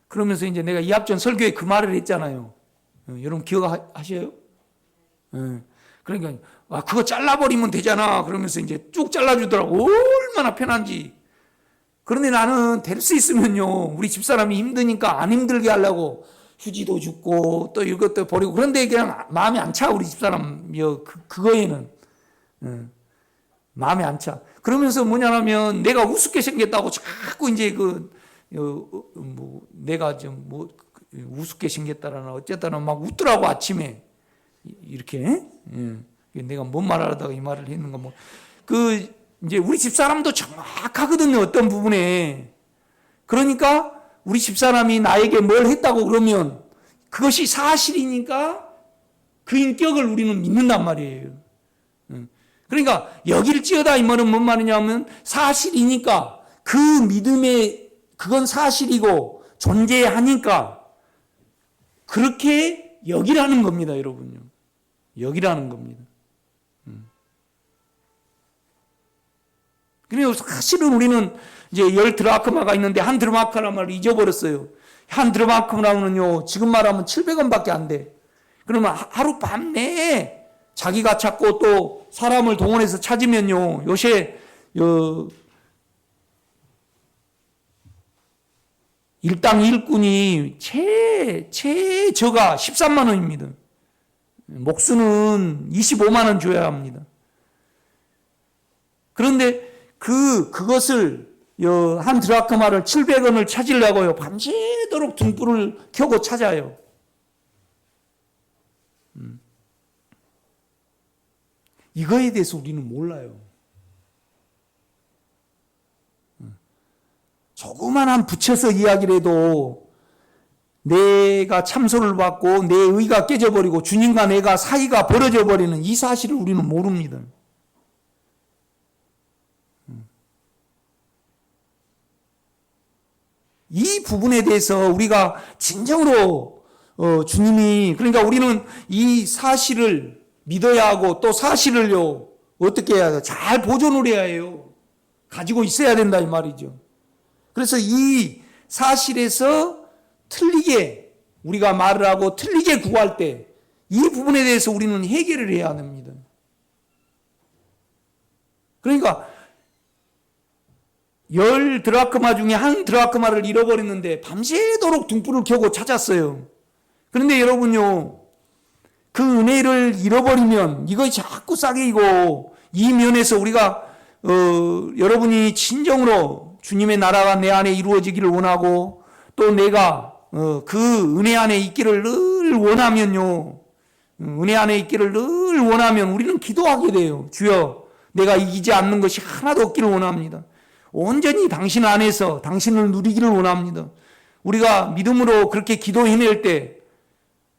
그러면서 이제 내가 이합전 설교에 그 말을 했잖아요. 여러분 기억하셔요? 그러니까 그거 잘라버리면 되잖아. 그러면서 이제 쭉 잘라주더라고. 얼마나 편한지. 그런데 나는 될 수 있으면요 우리 집사람이 힘드니까 안 힘들게 하려고 휴지도 줍고 또 이것도 버리고 그런데 그냥 마음이 안 차. 우리 집사람 그거에는 마음이 안 차. 그러면서 뭐냐면 내가 우습게 생겼다고 자꾸 이제 내가 좀 우습게 생겼다라나 어쨌다나 막 웃더라고 아침에 이렇게. 내가 뭔 말하다가 이 말을 했는가 이제 우리 집사람도 정확하거든요 어떤 부분에. 그러니까 우리 집사람이 나에게 뭘 했다고 그러면 그것이 사실이니까 그 인격을 우리는 믿는단 말이에요. 그러니까 여길지어다 이 말은 뭔 말이냐면 사실이니까 그 믿음에 그건 사실이고 존재하니까 그렇게 여기라는 겁니다, 여러분요. 여기라는 겁니다. 그래서 사실은 우리는 이제 10드라크마가 있는데 한 드라크마를 잊어버렸어요. 한 드라크마는요, 지금 말하면 700원밖에 안 돼. 그러면 하루 밤 내에 자기가 찾고 또 사람을 동원해서 찾으면요, 요새 일당 일꾼이 최저가 13만 원입니다. 목수는 25만 원 줘야 합니다. 그런데 그것을 한 드라크마를 700원을 찾으려고요. 밤새도록 등불을 켜고 찾아요. 이거에 대해서 우리는 몰라요. 조그만한 붙여서 이야기를 해도 내가 참소를 받고 내 의가 깨져버리고 주님과 내가 사이가 벌어져 버리는 이 사실을 우리는 모릅니다. 이 부분에 대해서 우리가 진정으로 주님이 그러니까 우리는 이 사실을 믿어야 하고 또 사실을요 어떻게 해야 돼요? 잘 보존을 해야 해요. 가지고 있어야 된다 이 말이죠. 그래서 이 사실에서 틀리게 우리가 말을 하고 틀리게 구할 때 이 부분에 대해서 우리는 해결을 해야 됩니다. 그러니까 10드라크마 중에 한 드라크마를 잃어버렸는데 밤새도록 등불을 켜고 찾았어요. 그런데 여러분요, 그 은혜를 잃어버리면 이거 자꾸 싸게이고 이 면에서 우리가 여러분이 진정으로 주님의 나라가 내 안에 이루어지기를 원하고 또 내가 그 은혜 안에 있기를 늘 원하면요, 은혜 안에 있기를 늘 원하면 우리는 기도하게 돼요. 주여, 내가 이기지 않는 것이 하나도 없기를 원합니다. 온전히 당신 안에서 당신을 누리기를 원합니다. 우리가 믿음으로 그렇게 기도해낼 때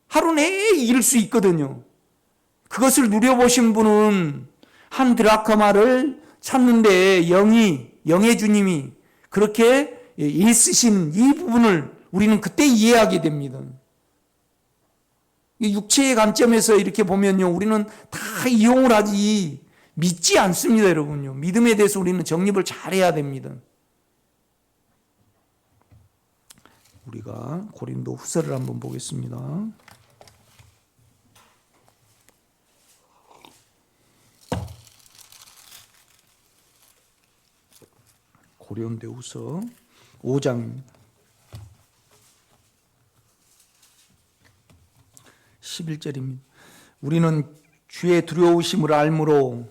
하루 내에 이길 수 있거든요. 그것을 누려보신 분은 한 드라크마를 찾는데 영의 주님이 그렇게 애쓰신 이 부분을 우리는 그때 이해하게 됩니다. 육체의 관점에서 이렇게 보면요, 우리는 다 이용을 하지 믿지 않습니다, 여러분요. 믿음에 대해서 우리는 정립을 잘해야 됩니다. 우리가 고린도 후서를 한번 보겠습니다. 고린도 후서 5장입니다. 11절입니다. 우리는 주의 두려우심을 알므로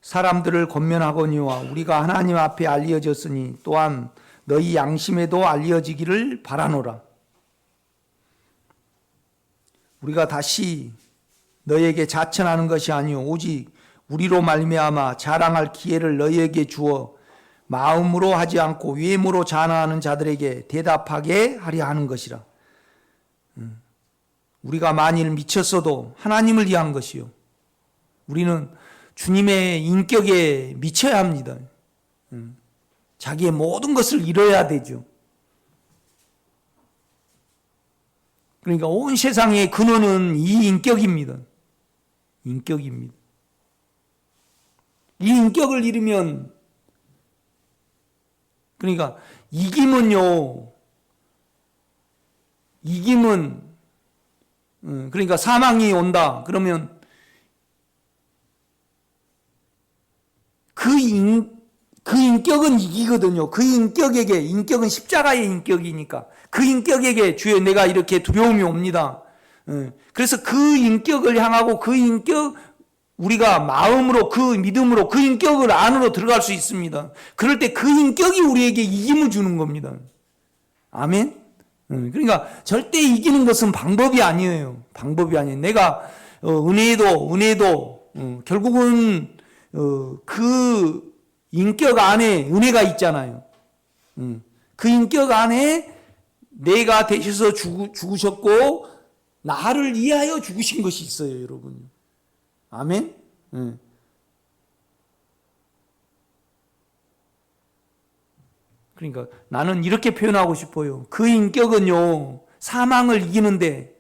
사람들을 권면하거니와 우리가 하나님 앞에 알려졌으니 또한 너희 양심에도 알려지기를 바라노라. 우리가 다시 너희에게 자천하는 것이 아니요 오직 우리로 말미암아 자랑할 기회를 너희에게 주어 마음으로 하지 않고 외모로 자랑하는 자들에게 대답하게 하려 하는 것이라. 우리가 만일 미쳤어도 하나님을 위한 것이요. 우리는 주님의 인격에 미쳐야 합니다. 자기의 모든 것을 잃어야 되죠. 그러니까 온 세상의 근원은 이 인격입니다. 인격입니다. 이 인격을 잃으면, 그러니까 이김은 그러니까 사망이 온다 그러면 그 인격은 이기거든요. 그 인격은 십자가의 인격이니까 그 인격에게 주여 내가 이렇게 두려움이 옵니다. 그래서 그 인격을 향하고 그 인격, 우리가 마음으로 그 믿음으로 그 인격을 안으로 들어갈 수 있습니다. 그럴 때 그 인격이 우리에게 이김을 주는 겁니다. 아멘? 그러니까 절대 이기는 것은 방법이 아니에요. 방법이 아니에요. 내가 은혜도 결국은 그 인격 안에 은혜가 있잖아요. 그 인격 안에 내가 되셔서 죽으셨고 나를 위하여 죽으신 것이 있어요, 여러분. 아멘? 그러니까 나는 이렇게 표현하고 싶어요. 그 인격은요, 사망을 이기는데,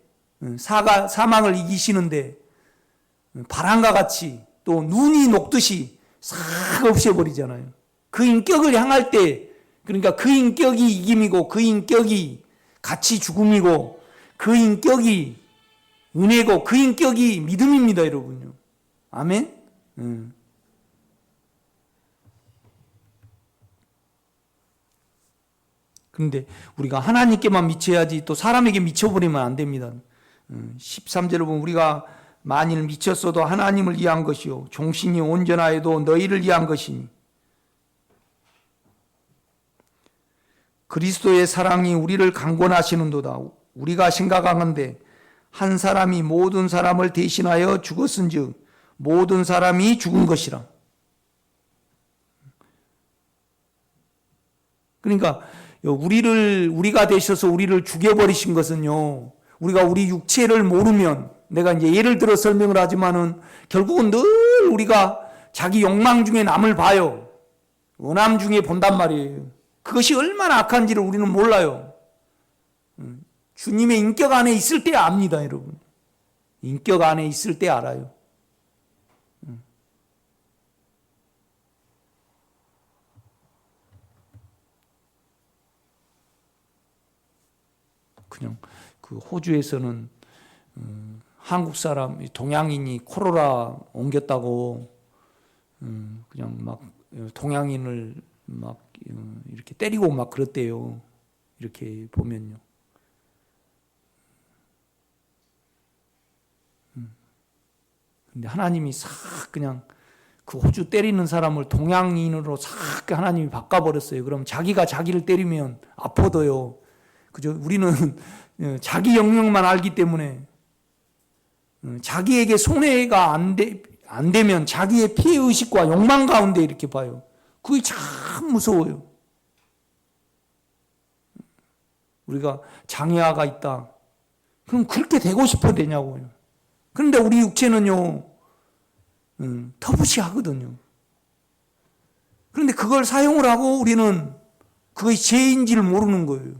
사망을 이기시는데, 바람과 같이 또 눈이 녹듯이 싹 없애버리잖아요. 그 인격을 향할 때, 그러니까 그 인격이 이김이고, 그 인격이 같이 죽음이고, 그 인격이 은혜고, 그 인격이 믿음입니다, 여러분요. 아멘? 그런데 우리가 하나님께만 미쳐야지 또 사람에게 미쳐버리면 안 됩니다. 13절을 보면 우리가 만일 미쳤어도 하나님을 위한 것이요 종신이 온전하여도 너희를 위한 것이니 그리스도의 사랑이 우리를 강권하시는도다. 우리가 생각하건대 한 사람이 모든 사람을 대신하여 죽었은즉 모든 사람이 죽은 것이라. 그러니까 우리가 되셔서 우리를 죽여버리신 것은요, 우리가 우리 육체를 모르면, 내가 이제 예를 들어 설명을 하지만은 결국은 늘 우리가 자기 욕망 중에 남을 봐요. 원함 중에 본단 말이에요. 그것이 얼마나 악한지를 우리는 몰라요. 주님의 인격 안에 있을 때 압니다, 여러분. 인격 안에 있을 때 알아요. 그냥 그 호주에서는 한국 사람 동양인이 코로나 옮겼다고 그냥 막 동양인을 막 이렇게 때리고 막 그랬대요. 이렇게 보면요. 근데 하나님이 싹 그냥 그 호주 때리는 사람을 동양인으로 싹 하나님이 바꿔버렸어요. 그럼 자기가 자기를 때리면 아파도요. 그죠? 우리는 자기 영역만 알기 때문에 자기에게 손해가 안 되면 자기의 피해의식과 욕망 가운데 이렇게 봐요. 그게 참 무서워요. 우리가 장애아가 있다. 그럼 그렇게 되고 싶어 되냐고요. 그런데 우리 육체는요, 터부시하거든요. 그런데 그걸 사용을 하고 우리는 그것이 죄인지를 모르는 거예요.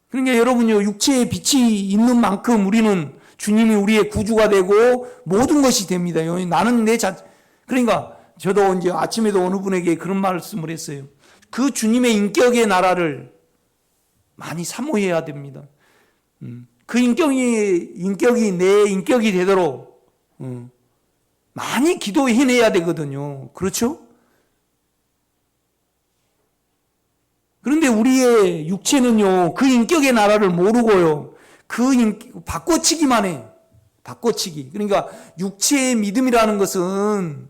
그러니까 여러분요, 육체에 빛이 있는 만큼 우리는 주님이 우리의 구주가 되고 모든 것이 됩니다. 나는 그러니까 저도 이제 아침에도 어느 분에게 그런 말씀을 했어요. 그 주님의 인격의 나라를 많이 사모해야 됩니다. 그 인격이 내 인격이 되도록 많이 기도해내야 되거든요. 그렇죠? 그런데 우리의 육체는요, 그 인격의 나라를 모르고요, 바꿔치기만 해. 바꿔치기. 그러니까 육체의 믿음이라는 것은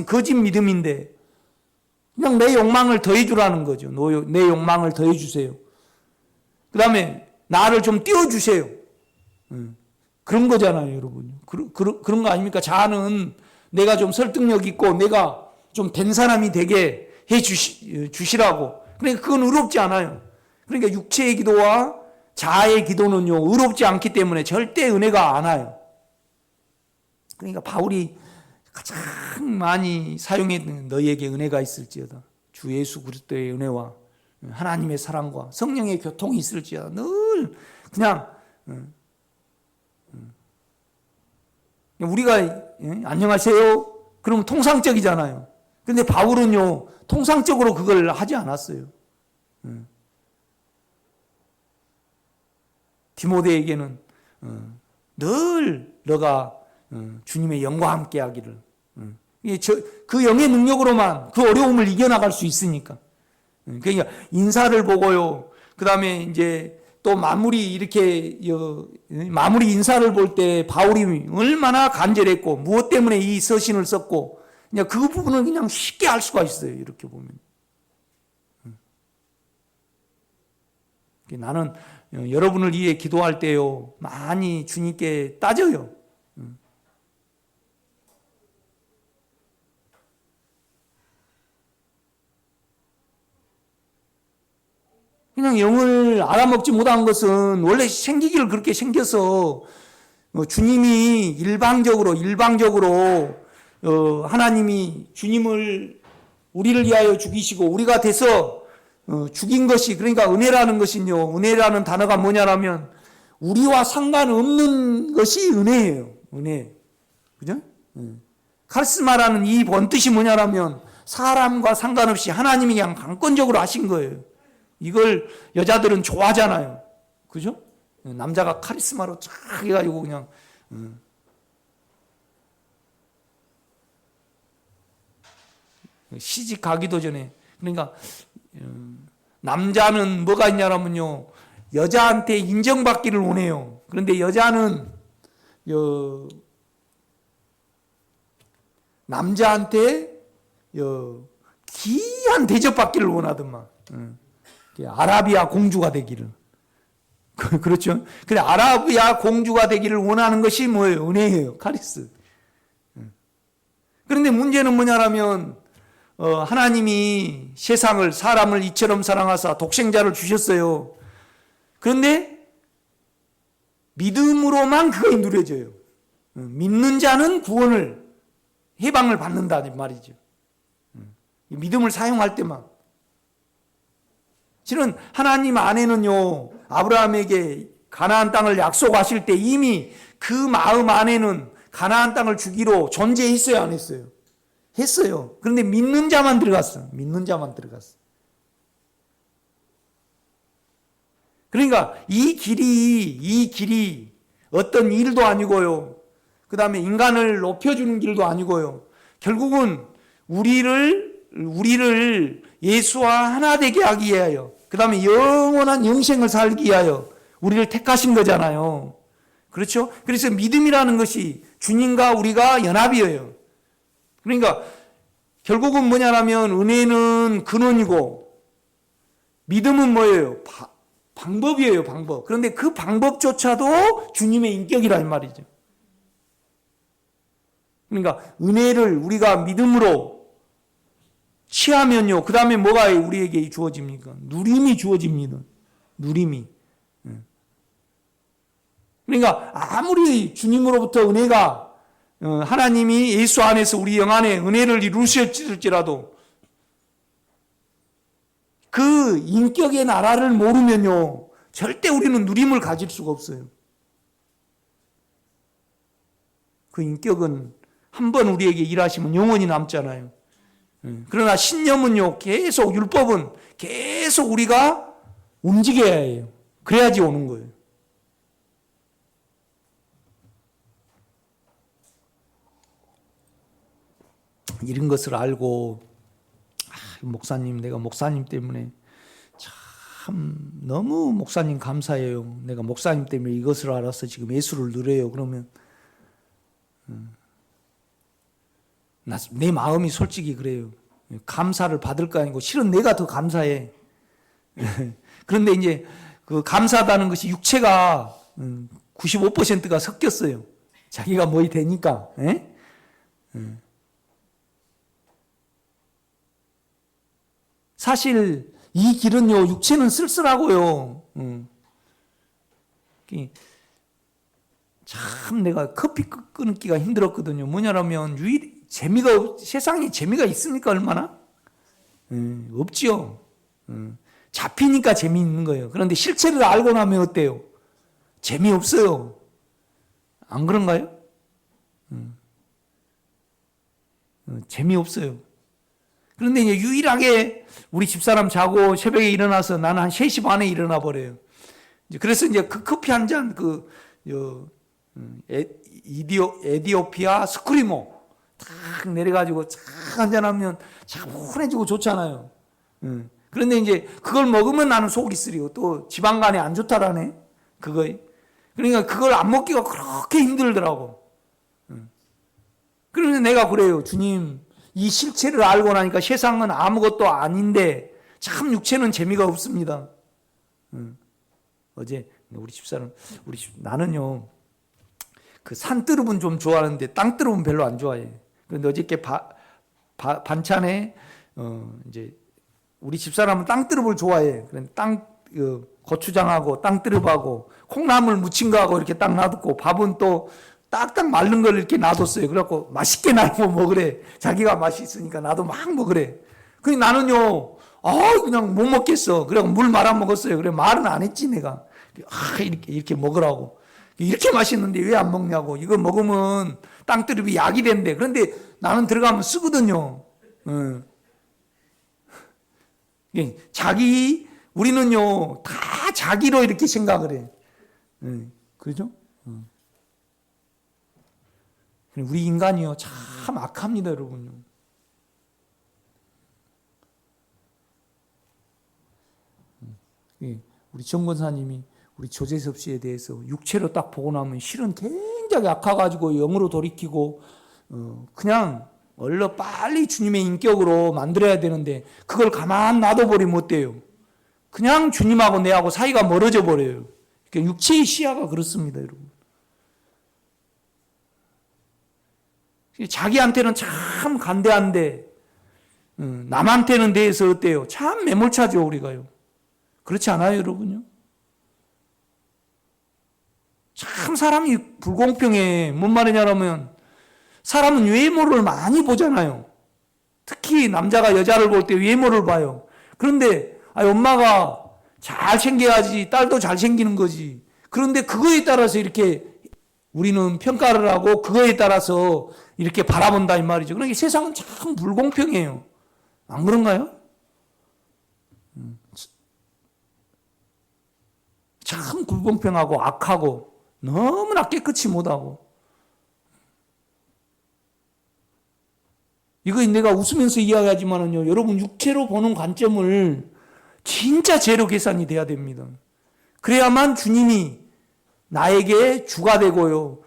거짓 믿음인데 그냥 내 욕망을 더해주라는 거죠. 내 욕망을 더해주세요. 그 다음에 나를 좀 띄워주세요. 그런 거잖아요, 여러분. 그런 거 아닙니까? 자아는 내가 좀 설득력 있고 내가 좀 된 사람이 되게 주시라고. 그러니까 그건 의롭지 않아요. 그러니까 육체의 기도와 자아의 기도는요, 의롭지 않기 때문에 절대 은혜가 안 와요. 그러니까 바울이 가장 많이 사용했는 너희에게 은혜가 있을지어다. 주 예수 그리스도의 은혜와 하나님의 사랑과 성령의 교통이 있을지어다. 늘 그냥 우리가 안녕하세요. 그러면 통상적이잖아요. 근데 바울은요, 통상적으로 그걸 하지 않았어요. 디모데에게는 늘 너가 주님의 영과 함께 하기를. 그 영의 능력으로만 그 어려움을 이겨나갈 수 있으니까. 그러니까 인사를 보고요. 그 다음에 이제 또 마무리 인사를 볼 때 바울이 얼마나 간절했고 무엇 때문에 이 서신을 썼고 그냥 그 부분을 그냥 쉽게 알 수가 있어요. 이렇게 보면. 나는 여러분을 위해 기도할 때요 많이 주님께 따져요. 그냥 영을 알아먹지 못한 것은 원래 생기기를 그렇게 생겨서 주님이 일방적으로 하나님이 주님을 우리를 위하여 죽이시고 우리가 돼서 죽인 것이, 그러니까 은혜라는 것은요, 은혜라는 단어가 뭐냐라면 우리와 상관없는 것이 은혜예요. 은혜. 그죠? 카리스마라는 이 본뜻이 뭐냐라면 사람과 상관없이 하나님이 그냥 강권적으로 하신 거예요. 이걸 여자들은 좋아하잖아요. 그죠? 남자가 카리스마로 쫙 해가지고 그냥 시집 가기도 전에, 그러니까 남자는 뭐가 있냐면요, 여자한테 인정받기를 원해요. 그런데 여자는 남자한테 귀한 대접받기를 원하더만. 아라비아 공주가 되기를. 그렇죠? 근데 아라비아 공주가 되기를 원하는 것이 뭐예요? 은혜예요. 카리스. 그런데 문제는 뭐냐라면 하나님이 세상을, 사람을 이처럼 사랑하사 독생자를 주셨어요. 그런데 믿음으로만 그게 누려져요. 믿는 자는 구원을, 해방을 받는다는 말이죠. 믿음을 사용할 때만. 실은 하나님 안에는요, 아브라함에게 가나안 땅을 약속하실 때 이미 그 마음 안에는 가나안 땅을 주기로 존재했어요, 안 했어요? 했어요. 그런데 믿는 자만 들어갔어. 믿는 자만 들어갔어. 그러니까 이 길이 어떤 일도 아니고요. 그 다음에 인간을 높여주는 길도 아니고요. 결국은 우리를 예수와 하나 되게 하기 위하여, 그 다음에 영원한 영생을 살기 위하여 우리를 택하신 거잖아요. 그렇죠? 그래서 믿음이라는 것이 주님과 우리가 연합이에요. 그러니까 결국은 뭐냐면 은혜는 근원이고 믿음은 뭐예요? 방법이에요, 방법. 그런데 그 방법조차도 주님의 인격이란 말이죠. 그러니까 은혜를 우리가 믿음으로 취하면요, 그 다음에 뭐가 우리에게 주어집니까? 누림이 주어집니다. 누림이. 그러니까 아무리 주님으로부터 은혜가, 하나님이 예수 안에서 우리 영 안에 은혜를 이루실지라도 그 인격의 나라를 모르면요, 절대 우리는 누림을 가질 수가 없어요. 그 인격은 한번 우리에게 일하시면 영원히 남잖아요. 그러나 신념은요, 계속, 율법은 계속 우리가 움직여야 해요. 그래야지 오는 거예요. 이런 것을 알고, 목사님, 내가 목사님 때문에 참 너무 목사님 감사해요. 내가 목사님 때문에 이것을 알아서 지금 예수를 누려요. 그러면 내 마음이 솔직히 그래요. 감사를 받을 거 아니고 실은 내가 더 감사해. 그런데 이제 그 감사하다는 것이 육체가 95%가 섞였어요. 자기가 뭐이 되니까. 사실 이 길은요, 육체는 쓸쓸하고요. 참 내가 커피 끊기가 힘들었거든요. 뭐냐면 세상에 재미가 있습니까? 얼마나? 없지요. 잡히니까 재미있는 거예요. 그런데 실체를 알고 나면 어때요? 재미없어요. 안 그런가요? 재미없어요. 그런데 이제 유일하게 우리 집사람 자고 새벽에 일어나서 나는 한 3시 반에 일어나 버려요. 그래서 이제 그 커피 한 잔, 에디오피아 스크리모 탁 내려가지고 쫙 한잔하면 차분해지고 좋잖아요. 그런데 이제 그걸 먹으면 나는 속이 쓰리고 또 지방간에 안 좋다라네. 그러니까 그걸 안 먹기가 그렇게 힘들더라고. 그러면서 내가 그래요. 주님, 이 실체를 알고 나니까 세상은 아무것도 아닌데 참 육체는 재미가 없습니다. 어제 우리 집사람, 나는요, 그 산뜨릅은 좀 좋아하는데 땅뜨릅은 별로 안 좋아해. 그런데 어저께 반찬에 이제 우리 집사람은 땅뜨릅을 좋아해. 그런데 고추장하고 땅뜨릅하고 콩나물 무친 거하고 이렇게 딱 놔뒀고 밥은 또 딱딱 마른 걸 이렇게 놔뒀어요. 그래갖고 맛있게 나눠 먹으래. 자기가 맛이 있으니까 나도 막 먹으래. 근데 나는요, 그냥 못 먹겠어. 그래갖고 물 말아 먹었어요. 그래 말은 안 했지 내가. 이렇게 먹으라고. 이렇게 맛있는데 왜 안 먹냐고. 이거 먹으면 땅뜨릅이 약이 된대. 그런데 나는 들어가면 쓰거든요. 우리는요, 다 자기로 이렇게 생각을 해. 그렇죠? 우리 인간이요, 참 악합니다, 여러분요. 우리 정 권사님이 우리 조재섭 씨에 대해서 육체로 딱 보고 나면 실은 굉장히 악해가지고 영으로 돌이키고, 그냥 얼른 빨리 주님의 인격으로 만들어야 되는데, 그걸 가만 놔둬버리면 어때요? 그냥 주님하고 내하고 사이가 멀어져 버려요. 그러니까 육체의 시야가 그렇습니다, 여러분. 자기한테는 참 간대한데 남한테는 대해서 어때요? 참 매몰차죠, 우리가요. 그렇지 않아요, 여러분요? 참 사람이 불공평해. 뭔 말이냐면 사람은 외모를 많이 보잖아요. 특히 남자가 여자를 볼 때 외모를 봐요. 그런데 엄마가 잘 챙겨야지 딸도 잘 챙기는 거지. 그런데 그거에 따라서 이렇게 우리는 평가를 하고 그거에 따라서 이렇게 바라본다 이 말이죠. 그러니까 세상은 참 불공평해요. 안 그런가요? 참 불공평하고 악하고 너무나 깨끗이 못하고. 이거 내가 웃으면서 이야기하지만은요, 여러분 육체로 보는 관점을 진짜 제로 계산이 돼야 됩니다. 그래야만 주님이 나에게 주가 되고요.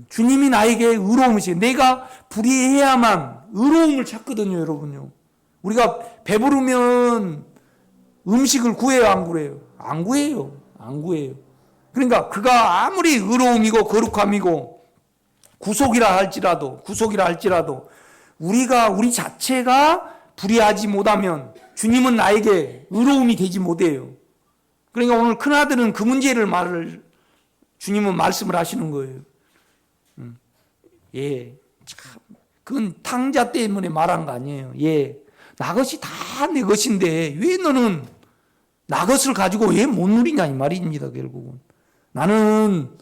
주님이 나에게 의로움을 주세요. 내가 불의해야만 의로움을 찾거든요, 여러분요. 우리가 배부르면 음식을 구해요, 안 구해요? 안 구해요. 안 구해요. 그러니까 그가 아무리 의로움이고 거룩함이고 구속이라 할지라도 우리 자체가 불의하지 못하면 주님은 나에게 의로움이 되지 못해요. 그러니까 오늘 큰아들은 그 문제를 주님은 말씀을 하시는 거예요. 참, 그건 탕자 때문에 말한 거 아니에요. 나 것이 다 내 것인데 왜 너는 나 것을 가지고 왜 못 누리냐 이 말입니다. 결국은 나는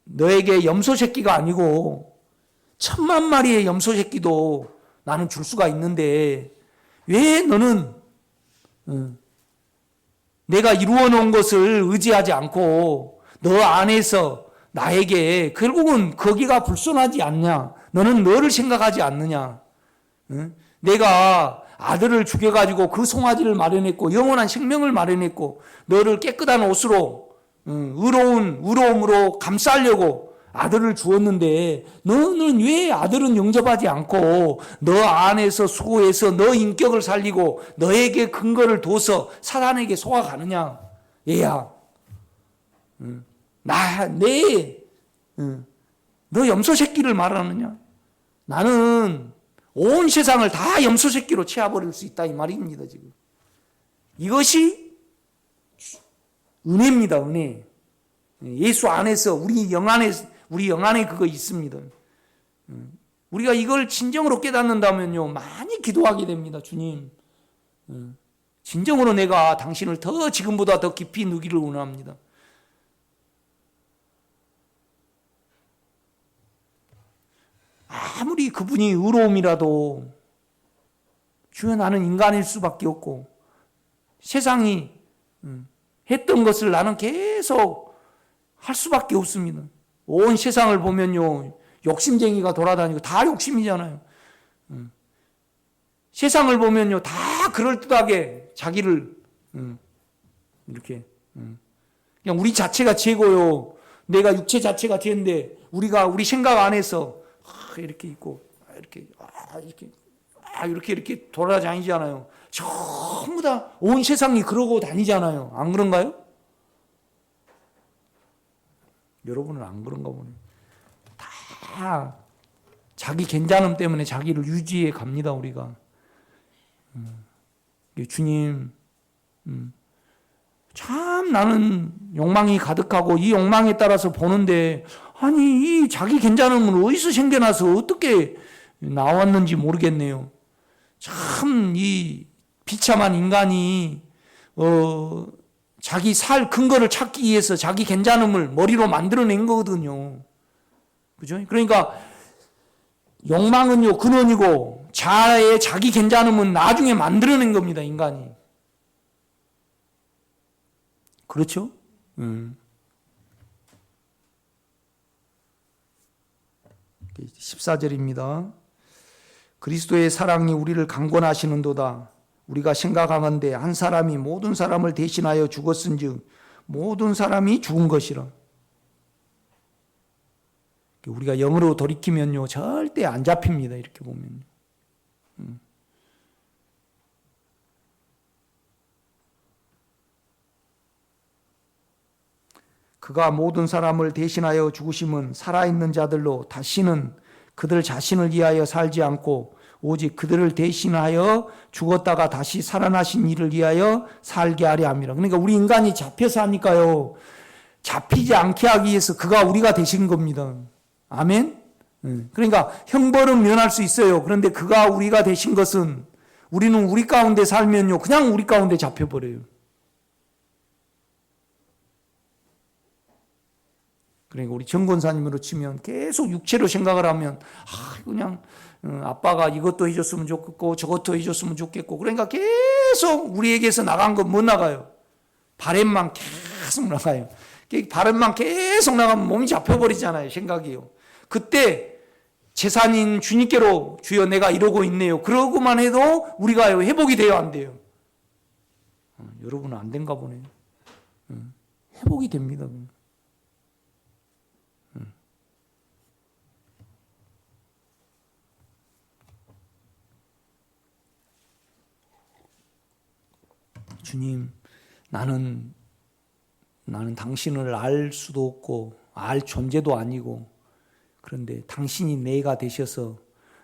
너에게 염소 새끼가 아니고 10,000,000마리의 염소 새끼도 나는 줄 수가 있는데 왜 너는 내가 이루어 놓은 것을 의지하지 않고 너 안에서 나에게 결국은 거기가 불순하지 않냐? 너는 너를 생각하지 않느냐? 내가 아들을 죽여가지고 그 송아지를 마련했고 영원한 생명을 마련했고 너를 깨끗한 옷으로 의로움으로 감싸려고 아들을 주었는데 너는 왜 아들은 영접하지 않고 너 안에서 수고해서 너 인격을 살리고 너에게 근거를 둬서 사단에게 속아가느냐. 얘야, 너 염소 새끼를 말하느냐. 나는 온 세상을 다 염소 새끼로 채워버릴 수 있다 이 말입니다. 지금 이것이 은혜입니다. 은혜. 예수 안에서 우리 영 안에 그거 있습니다. 우리가 이걸 진정으로 깨닫는다면요 많이 기도하게 됩니다. 주님, 진정으로 내가 당신을 더 지금보다 더 깊이 누기를 원합니다. 아무리 그분이 의로움이라도 주여 나는 인간일 수밖에 없고 세상이 했던 것을 나는 계속 할 수밖에 없습니다. 온 세상을 보면요 욕심쟁이가 돌아다니고 다 욕심이잖아요. 세상을 보면요 다 그럴듯하게 자기를 이렇게 그냥 우리 자체가 최고요. 내가 육체 자체가 죄인데 우리 생각 안에서 이렇게 있고 이렇게 돌아다니잖아요. 전부 다 온 세상이 그러고 다니잖아요. 안 그런가요? 여러분은 안 그런가 보네. 다 자기 괜찮음 때문에 자기를 유지해 갑니다. 우리가 주님, 참 나는 욕망이 가득하고 이 욕망에 따라서 보는데 아니 이 자기 괜찮음은 어디서 생겨나서 어떻게 나왔는지 모르겠네요. 참 이 비참한 인간이 자기 살 근거를 찾기 위해서 자기 괜찮음을 머리로 만들어낸 거거든요. 그죠? 그러니까 욕망은요 근원이고 자기 괜찮음은 나중에 만들어낸 겁니다. 인간이. 그렇죠? 14절입니다. 그리스도의 사랑이 우리를 강권하시는도다. 우리가 생각하건대 한 사람이 모든 사람을 대신하여 죽었은즉 모든 사람이 죽은 것이라. 우리가 영으로 돌이키면요 절대 안 잡힙니다. 이렇게 보면. 그가 모든 사람을 대신하여 죽으심은 살아있는 자들로 다시는 그들 자신을 위하여 살지 않고 오직 그들을 대신하여 죽었다가 다시 살아나신 이를 위하여 살게 하려 함이라. 그러니까 우리 인간이 잡혀서 하니까요 잡히지 않게 하기 위해서 그가 우리가 되신 겁니다. 아멘? 그러니까 형벌은 면할 수 있어요. 그런데 그가 우리가 되신 것은 우리는 우리 가운데 살면요 그냥 우리 가운데 잡혀버려요. 그러니까 우리 정권사님으로 치면 계속 육체로 생각을 하면 그냥 아빠가 이것도 해줬으면 좋겠고 저것도 해줬으면 좋겠고 그러니까 계속 우리에게서 나간 건 못 나가요. 바램만 계속 나가요. 바램만 계속 나가면 몸이 잡혀버리잖아요. 생각이요. 그때 재산인 주님께로 주여 내가 이러고 있네요. 그러고만 해도 우리가 회복이 돼요 안 돼요? 여러분은 안 된가 보네요. 회복이 됩니다. 주님, 나는 당신을 알 수도 없고 알 존재도 아니고 그런데 당신이 내가 되셔서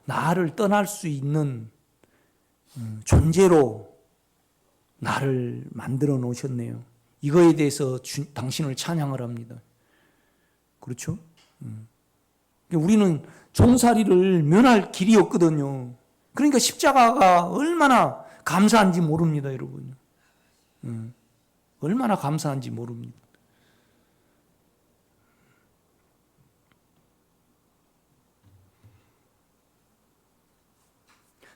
나를 떠날 수 있는 존재로 나를 만들어 놓으셨네요. 이거에 대해서 당신을 찬양을 합니다. 그렇죠? 우리는 종살이를 면할 길이 없거든요. 그러니까 십자가가 얼마나 감사한지 모릅니다, 여러분. 얼마나 감사한지 모릅니다.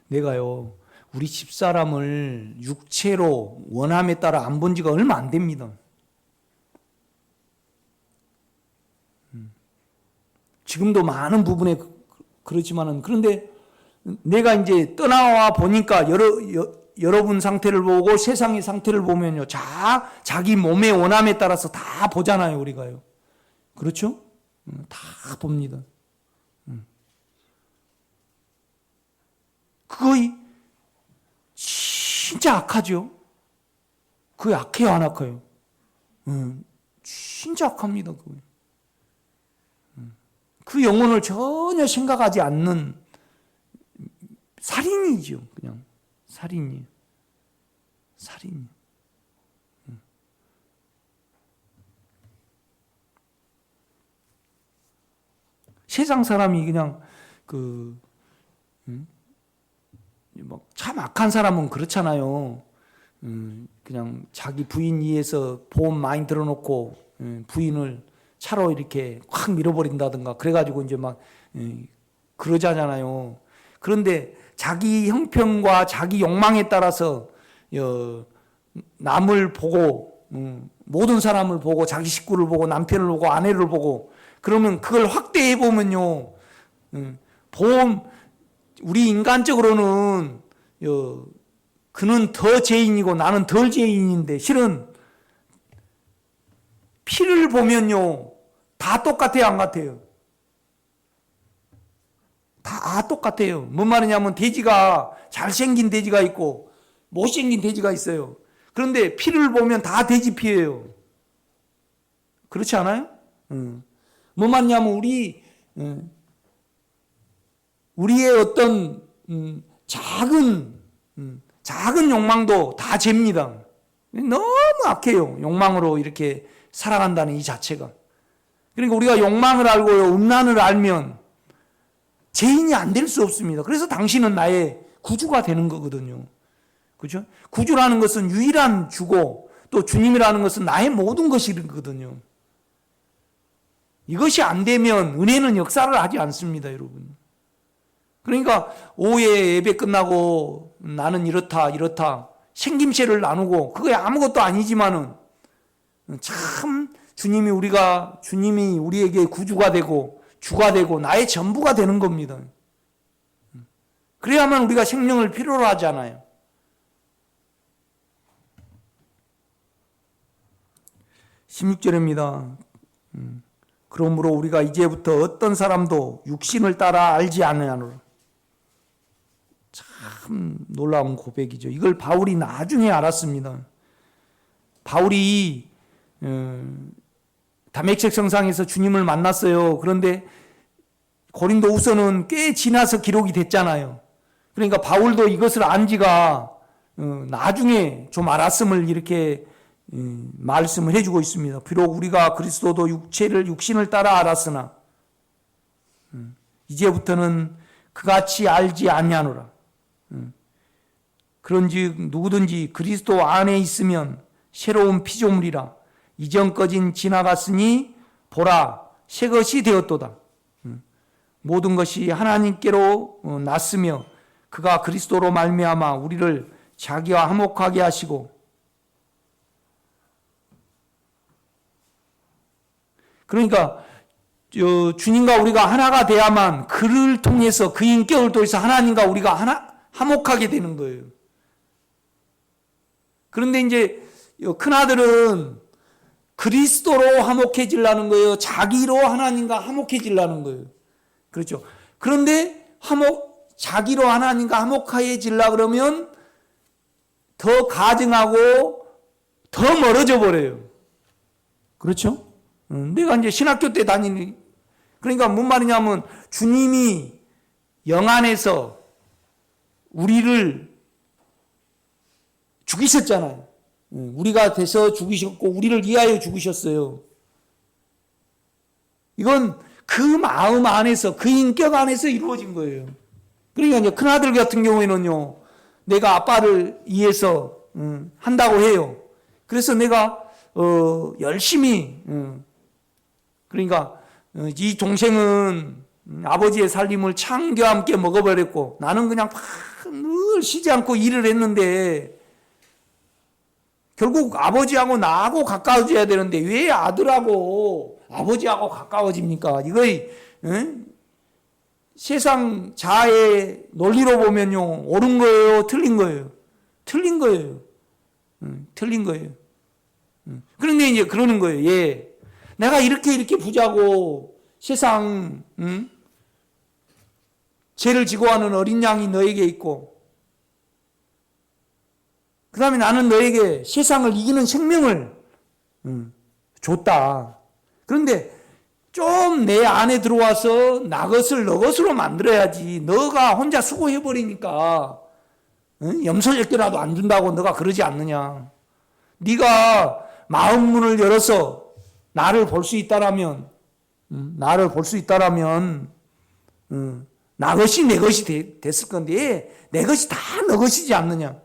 내가요, 우리 집사람을 육체로 원함에 따라 안 본 지가 얼마 안 됩니다. 지금도 많은 부분에 그렇지만은, 그런데 내가 이제 떠나와 보니까 여러분 상태를 보고 세상의 상태를 보면요. 자기 몸의 원함에 따라서 다 보잖아요, 우리가요. 그렇죠? 다 봅니다. 그거 진짜 악하죠? 그거 악해요, 안 악해요? 진짜 악합니다, 그거. 그 영혼을 전혀 생각하지 않는 살인이죠, 그냥. 살인이에요. 살인. 세상 사람이 그냥 참 악한 사람은 그렇잖아요. 그냥 자기 부인 위해서 보험 많이 들어놓고 부인을 차로 이렇게 확 밀어버린다든가 그래가지고 이제 막 그러자잖아요. 그런데 자기 형편과 자기 욕망에 따라서 남을 보고 모든 사람을 보고 자기 식구를 보고 남편을 보고 아내를 보고 그러면 그걸 확대해 보면요. 보험 우리 인간적으로는 그는 더 죄인이고 나는 덜 죄인인데 실은 피를 보면요. 다 똑같아요, 안 같아요? 다 똑같아요. 뭔 말이냐면 돼지가 잘생긴 돼지가 있고 못생긴 돼지가 있어요. 그런데 피를 보면 다 돼지 피예요. 그렇지 않아요? 뭔 말이냐면 우리의 어떤 작은 욕망도 다 죄입니다. 너무 악해요. 욕망으로 이렇게 살아간다는 이 자체가. 그러니까 우리가 욕망을 알고요, 음란을 알면 죄인이 안 될 수 없습니다. 그래서 당신은 나의 구주가 되는 거거든요. 그죠? 구주라는 것은 유일한 주고 또 주님이라는 것은 나의 모든 것이거든요. 이것이 안 되면 은혜는 역사를 하지 않습니다, 여러분. 그러니까 오후에 예배 끝나고 나는 이렇다 생김새를 나누고 그게 아무것도 아니지만은 참 주님이 우리에게 구주가 되고 주가 되고 나의 전부가 되는 겁니다. 그래야만 우리가 생명을 필요로 하잖아요. (16절입니다) 그러므로 우리가 이제부터 어떤 사람도 육신을 따라 알지 않으노라. 참 놀라운 고백이죠. 이걸 바울이 나중에 알았습니다. 바울이 다메섹 성상에서 주님을 만났어요. 그런데 고린도후서는 꽤 지나서 기록이 됐잖아요. 그러니까 바울도 이것을 안 지가 나중에 좀 알았음을 이렇게 말씀을 해주고 있습니다. 비록 우리가 그리스도도 육신을 따라 알았으나 이제부터는 그같이 알지 아니하노라. 그런즉 누구든지 그리스도 안에 있으면 새로운 피조물이라. 이전 것은 지나갔으니 보라 새 것이 되었도다. 모든 것이 하나님께로 났으며 그가 그리스도로 말미암아 우리를 자기와 화목하게 하시고 그러니까 주님과 우리가 하나가 돼야만 그를 통해서 그 인격을 통해서 하나님과 우리가 화목하게 되는 거예요. 그런데 이제 큰아들은 그리스도로 화목해지려는 거예요. 자기로 하나님과 화목해지려는 거예요. 그렇죠. 그런데 자기로 하나님과 화목해지려 그러면 더 가증하고 더 멀어져 버려요. 그렇죠? 내가 이제 신학교 때 그러니까 뭔 말이냐면 주님이 영 안에서 우리를 죽이셨잖아요. 우리가 돼서 죽이셨고 우리를 위하여 죽으셨어요. 이건 그 마음 안에서 그 인격 안에서 이루어진 거예요. 그러니까 이제 큰아들 같은 경우에는요. 내가 아빠를 위해서 한다고 해요. 그래서 내가 열심히 그러니까 이 동생은 아버지의 살림을 창교와 함께 먹어버렸고 나는 그냥 늘 쉬지 않고 일을 했는데 결국 아버지하고 나하고 가까워져야 되는데 왜 아들하고 아버지하고 가까워집니까? 이거 세상 자아의 논리로 보면요, 옳은 거예요, 틀린 거예요? 틀린 거예요. 틀린 거예요. 그런데 이제 그러는 거예요. 예, 내가 이렇게 부자고 세상 죄를 지고 하는 어린 양이 너에게 있고, 그 다음에 나는 너에게 세상을 이기는 생명을 줬다. 그런데 좀 내 안에 들어와서 나 것을 너 것으로 만들어야지. 너가 혼자 수고해버리니까 염소 10개라도 안 준다고 너가 그러지 않느냐. 네가 마음 문을 열어서 나를 볼 수 있다라면, 나를 볼 수 있다라면 나 것이 내 것이 됐을 건데 내 것이 다 너 것이지 않느냐.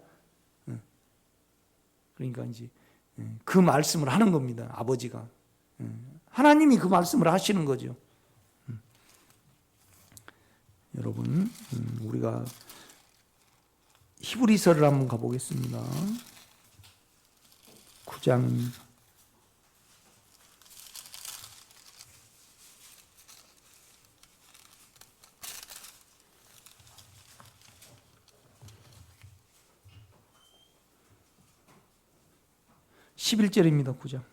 그러니까 이제 그 말씀을 하는 겁니다. 아버지가. 하나님이 그 말씀을 하시는 거죠. 여러분, 우리가 히브리서를 한번 가보겠습니다. 9장 11절입니다. 9장.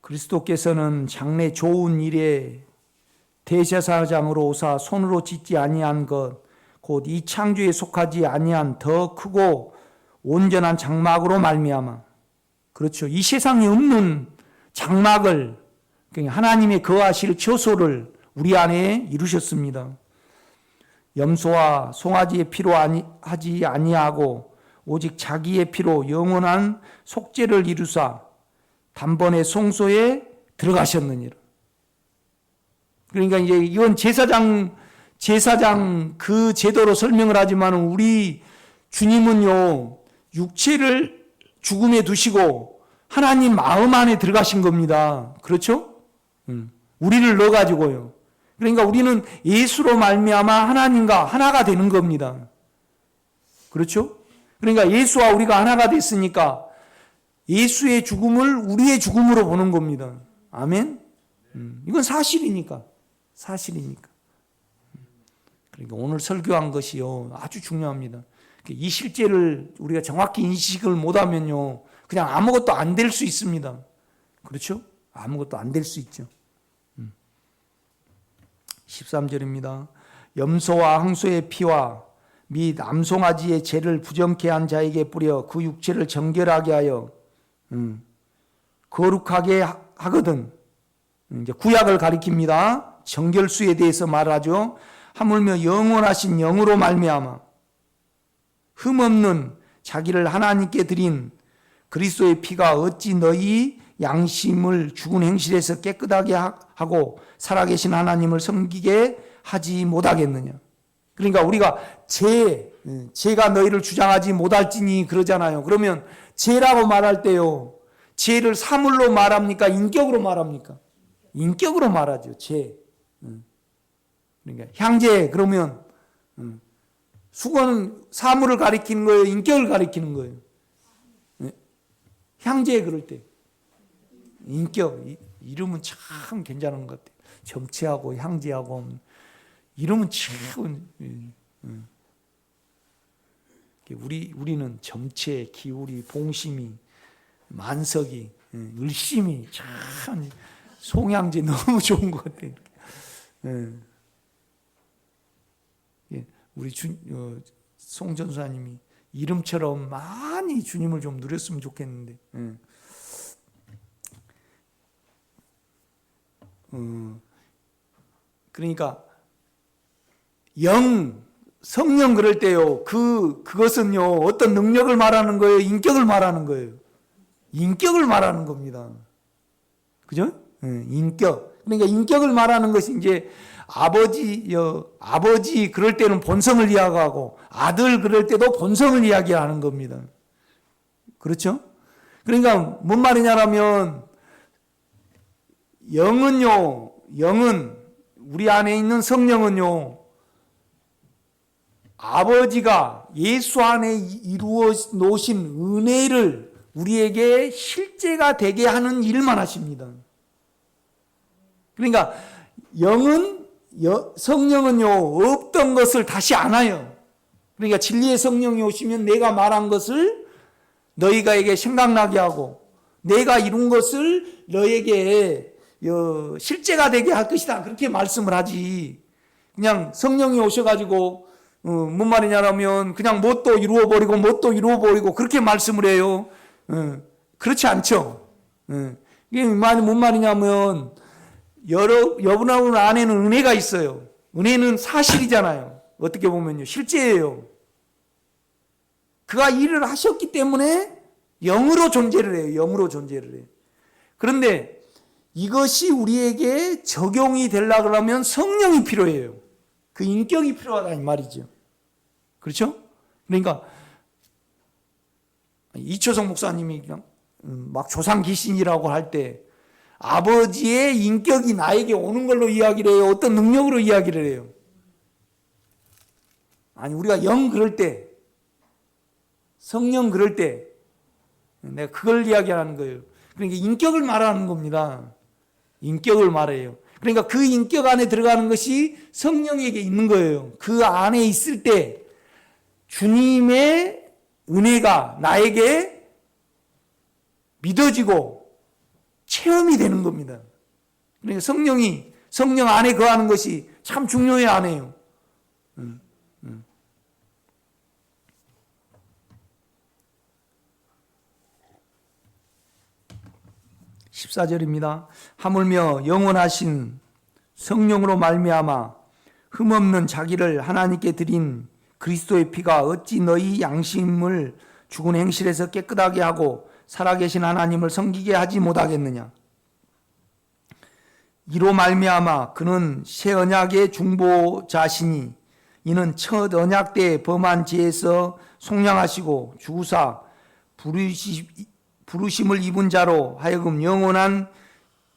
그리스도께서는 장래 좋은 일에 대제사장으로 오사 손으로 짓지 아니한 것 곧 이 창조에 속하지 아니한 더 크고 온전한 장막으로 말미암아, 그렇죠, 이 세상에 없는 장막을, 하나님의 거하실 처소를 우리 안에 이루셨습니다. 염소와 송아지의 피로 하지 아니하고 오직 자기의 피로 영원한 속죄를 이루사 단번에 송소에 들어가셨느니라. 그러니까 이제 이건 제사장 그 제도로 설명을 하지만 우리 주님은요, 육체를 죽음에 두시고 하나님 마음 안에 들어가신 겁니다. 그렇죠? 우리를 넣어가지고요. 그러니까 우리는 예수로 말미암아 하나님과 하나가 되는 겁니다. 그렇죠? 그러니까 예수와 우리가 하나가 됐으니까 예수의 죽음을 우리의 죽음으로 보는 겁니다. 아멘? 이건 사실이니까. 그러니까 오늘 설교한 것이요, 아주 중요합니다. 이 실제를 우리가 정확히 인식을 못하면요, 그냥 아무것도 안 될 수 있습니다. 그렇죠? 아무것도 안 될 수 있죠. 13절입니다. 염소와 항소의 피와 및 암송아지의 죄를 부정케 한 자에게 뿌려 그 육체를 정결하게 하여 거룩하게 하거든. 이제 구약을 가리킵니다. 정결수에 대해서 말하죠. 하물며 영원하신 영으로 말미암아 흠없는 자기를 하나님께 드린 그리스도의 피가 어찌 너희 양심을 죽은 행실에서 깨끗하게 하고 살아계신 하나님을 섬기게 하지 못하겠느냐. 그러니까 우리가 죄가 너희를 주장하지 못할지니 그러잖아요. 그러면 죄라고 말할 때요, 죄를 사물로 말합니까? 인격으로 말합니까? 인격으로 말하죠. 죄. 그러니까 향제 그러면 수건은 사물을 가리키는 거예요, 인격을 가리키는 거예요? 향제 그럴 때 인격, 이름은 참 괜찮은 것 같아요. 점체하고 향제하고 이름은 참 우리는 점체, 기울이, 봉심이, 만석이, 을심이 참 송향제 너무 좋은 것 같아요. 우리 송 전사님이 이름처럼 많이 주님을 좀 누렸으면 좋겠는데. 그러니까 성령 그럴 때요, 그것은요, 어떤 능력을 말하는 거예요? 인격을 말하는 거예요? 인격을 말하는 겁니다. 그죠? 인격. 그러니까 인격을 말하는 것이 이제 아버지 그럴 때는 본성을 이야기하고 아들 그럴 때도 본성을 이야기하는 겁니다. 그렇죠? 그러니까 뭔 말이냐면 영은 우리 안에 있는 성령은요, 아버지가 예수 안에 이루어 놓으신 은혜를 우리에게 실제가 되게 하는 일만 하십니다. 그러니까 성령은요, 없던 것을 다시 안아요. 그러니까 진리의 성령이 오시면 내가 말한 것을 너희가에게 생각나게 하고 내가 이룬 것을 너에게 실제가 되게 할 것이다. 그렇게 말씀을 하지. 그냥 성령이 오셔가지고 뭔 말이냐면 그냥 뭣도 이루어버리고 뭣도 이루어버리고 그렇게 말씀을 해요. 그렇지 않죠. 이게 뭔 말이냐면 여러분 안에는 은혜가 있어요. 은혜는 사실이잖아요. 어떻게 보면요, 실제예요. 그가 일을 하셨기 때문에 영으로 존재를 해요. 영으로 존재를 해요. 그런데 이것이 우리에게 적용이 되려고 하면 성령이 필요해요. 그 인격이 필요하다 이 말이죠. 그렇죠? 그러니까 이초성 목사님이 그냥 막 조상 귀신이라고 할 때 아버지의 인격이 나에게 오는 걸로 이야기를 해요? 어떤 능력으로 이야기를 해요? 아니, 우리가 영 그럴 때, 성령 그럴 때, 내가 그걸 이야기하는 거예요. 그러니까 인격을 말하는 겁니다. 인격을 말해요. 그러니까 그 인격 안에 들어가는 것이 성령에게 있는 거예요. 그 안에 있을 때 주님의 은혜가 나에게 믿어지고 체험이 되는 겁니다. 그러니까 성령 안에 거하는 것이 참 중요해 안 해요. 14절입니다. 하물며 영원하신 성령으로 말미암아 흠없는 자기를 하나님께 드린 그리스도의 피가 어찌 너희 양심을 죽은 행실에서 깨끗하게 하고 살아계신 하나님을 섬기게 하지 못하겠느냐. 이로 말미암아 그는 새 언약의 중보자시니 이는 첫 언약 때 범한 죄에서 속량하시고 주사 부르심을 입은 자로 하여금 영원한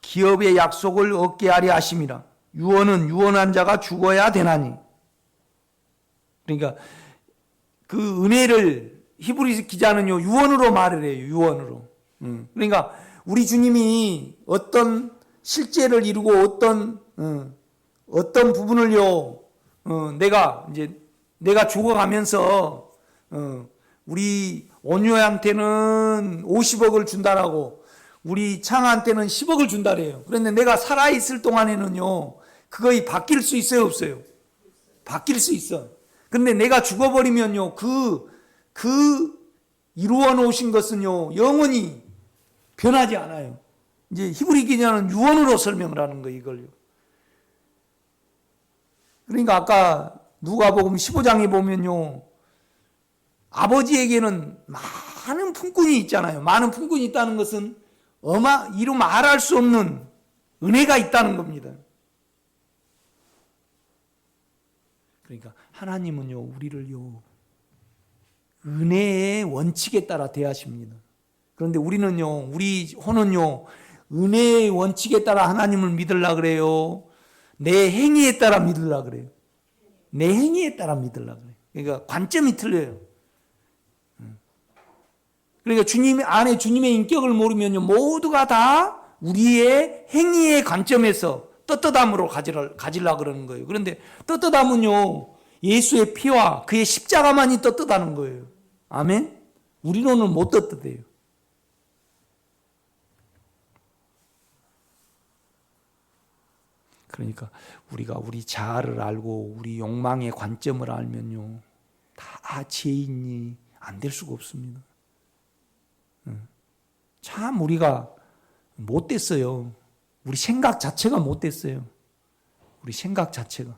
기업의 약속을 얻게 하려 하심이라. 유언은 유언한 자가 죽어야 되나니. 그러니까 그 은혜를 히브리 기자는요 유언으로 말을 해요. 유언으로. 그러니까 우리 주님이 어떤 실제를 이루고 어떤 부분을요 내가 죽어가면서 우리 온유한테는 50억을 준다라고 우리 창한테는 10억을 준다래요. 그런데 내가 살아있을 동안에는요 그거이 바뀔 수 있어요 없어요? 바뀔 수 있어. 근데 내가 죽어버리면요 그 이루어 놓으신 것은요 영원히 변하지 않아요. 이제 히브리 기자는 유언으로 설명을 하는 거예요 이걸요. 그러니까 아까 누가복음 15장에 보면요 아버지에게는 많은 품꾼이 있잖아요. 많은 품꾼이 있다는 것은 이루 말할 수 없는 은혜가 있다는 겁니다. 그러니까 하나님은요 우리를요 은혜의 원칙에 따라 대하십니다. 그런데 우리 혼은요 은혜의 원칙에 따라 하나님을 믿으려고 그래요? 내 행위에 따라 믿으려고 그래요? 내 행위에 따라 믿으려고 그래요. 그러니까 관점이 틀려요. 그러니까 주님 안에 주님의 인격을 모르면요 모두가 다 우리의 행위의 관점에서 떳떳함으로 가지려고 그러는 거예요. 그런데 떳떳함은요 예수의 피와 그의 십자가만이 떳떳하는 거예요. 아멘? 우리로는 못 떳떳해요. 그러니까 우리가 우리 자아를 알고 우리 욕망의 관점을 알면요 다 죄인이 안 될 수가 없습니다. 참 우리가 못됐어요. 우리 생각 자체가 못됐어요. 우리 생각 자체가.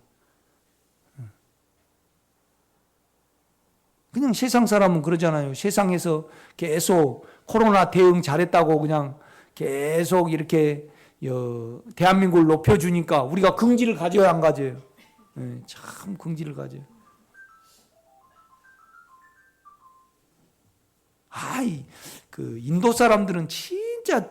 그냥 세상 사람은 그러잖아요. 세상에서 계속 코로나 대응 잘했다고 그냥 계속 이렇게 대한민국을 높여주니까 우리가 긍지를 가져야 안 가져요. 참 긍지를 가져요. 그 인도 사람들은 진짜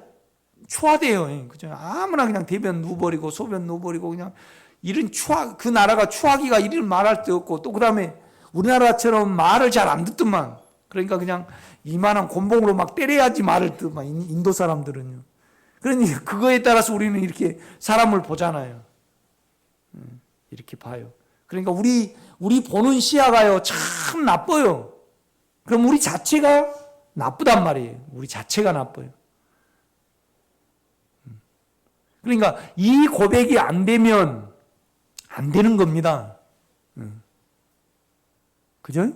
추하대요. 그죠? 아무나 그냥 대변 누워버리고 소변 누워버리고 그냥 이런 그 나라가 추하기가 이런 말할 데 없고 또 그다음에 우리나라처럼 말을 잘 안 듣더만. 그러니까 그냥 이만한 곤봉으로 막 때려야지 말을 듣더만 인도 사람들은요. 그러니 그거에 따라서 우리는 이렇게 사람을 보잖아요. 이렇게 봐요. 그러니까 우리 보는 시야가요 참 나빠요. 그럼 우리 자체가 나쁘단 말이에요. 우리 자체가 나빠요. 그러니까 이 고백이 안 되면 안 되는 겁니다. 그죠?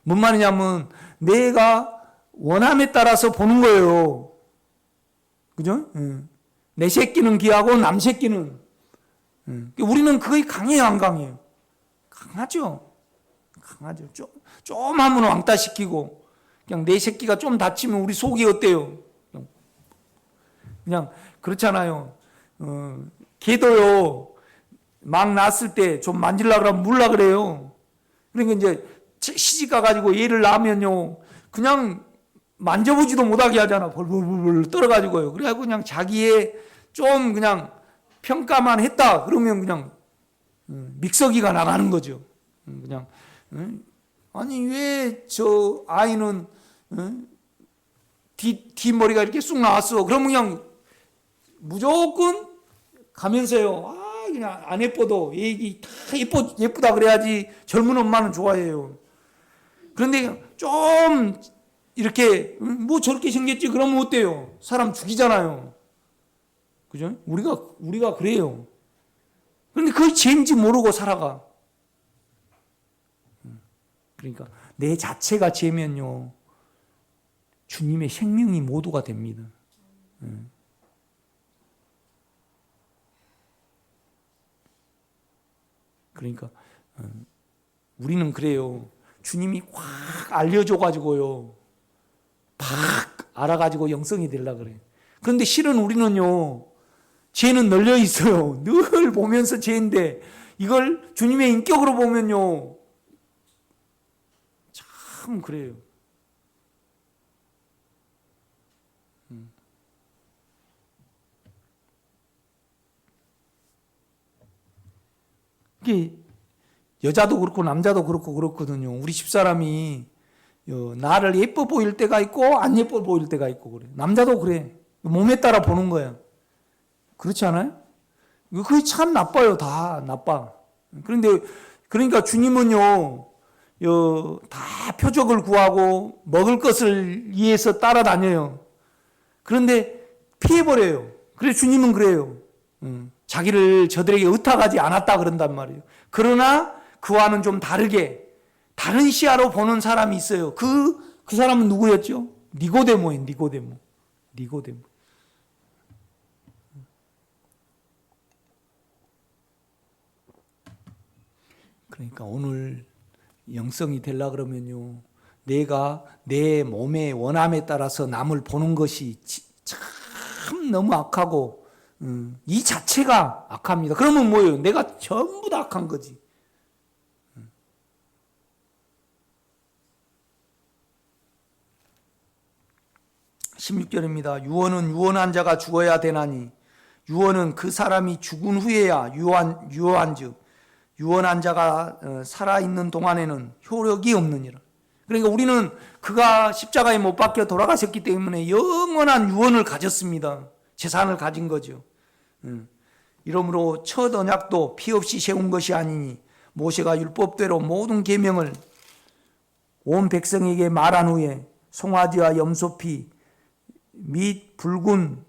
뭔 말이냐면 내가 원함에 따라서 보는 거예요. 그죠? 내 새끼는 귀하고 남 새끼는. 우리는 그게 강해요, 안 강해요? 강하죠. 강하죠. 좀 하면 왕따 시키고, 그냥 내 새끼가 좀 다치면 우리 속이 어때요? 그냥 그렇잖아요. 개도요, 막 낳았을 때 좀 만질라 그러면 물라 그래요. 그러니까 이제 시집 가가지고 얘를 낳으면요, 그냥 만져보지도 못하게 하잖아. 벌벌벌 떨어가지고요. 그래가지고 그냥 자기의 좀 그냥 평가만 했다. 그러면 그냥 믹서기가 나가는 거죠. 그냥 아니 왜 저 아이는 뒷머리가 이렇게 쑥 나왔어. 그러면 그냥 무조건 가면서요. 아 그냥 안 예뻐도 얘기 다 예쁘다 그래야지 젊은 엄마는 좋아해요. 그런데 좀 이렇게 뭐 저렇게 생겼지 그러면 어때요? 사람 죽이잖아요. 그죠? 우리가 그래요. 그런데 그게 죄인지 모르고 살아가. 그러니까 내 자체가 죄면요 주님의 생명이 모두가 됩니다. 그러니까 우리는 그래요. 주님이 확 알려줘가지고요 팍 알아가지고 영성이 되려고 그래. 그런데 실은 우리는요 죄는 널려 있어요. 늘 보면서 죄인데 이걸 주님의 인격으로 보면요 참 그래요. 이게 여자도 그렇고 남자도 그렇고 그렇거든요. 우리 집사람이 나를 예뻐 보일 때가 있고 안 예뻐 보일 때가 있고 그래. 남자도 그래. 몸에 따라 보는 거야. 그렇지 않아요? 그게 참 나빠요. 다 나빠. 그런데 그러니까 주님은요 다 표적을 구하고 먹을 것을 위해서 따라다녀요. 그런데 피해버려요. 그래서 주님은 그래요. 자기를 저들에게 의탁하지 않았다 그런단 말이에요. 그러나 그와는 좀 다르게 다른 시야로 보는 사람이 있어요. 그 사람은 누구였죠? 니고데모예요. 니고데모. 그러니까 오늘 영성이 되려 그러면요 내가 내 몸의 원함에 따라서 남을 보는 것이 참 너무 악하고 이 자체가 악합니다. 그러면 뭐예요? 내가 전부 다 악한 거지. 16절입니다. 유언은 유언한 자가 죽어야 되나니 유언은 그 사람이 죽은 후에야 유효한즉 유언한 자가 살아있는 동안에는 효력이 없느니라. 그러니까 우리는 그가 십자가에 못 박혀 돌아가셨기 때문에 영원한 유언을 가졌습니다. 재산을 가진 거죠. 이러므로 첫 언약도 피 없이 세운 것이 아니니 모세가 율법대로 모든 계명을 온 백성에게 말한 후에 송아지와 염소피 및 붉은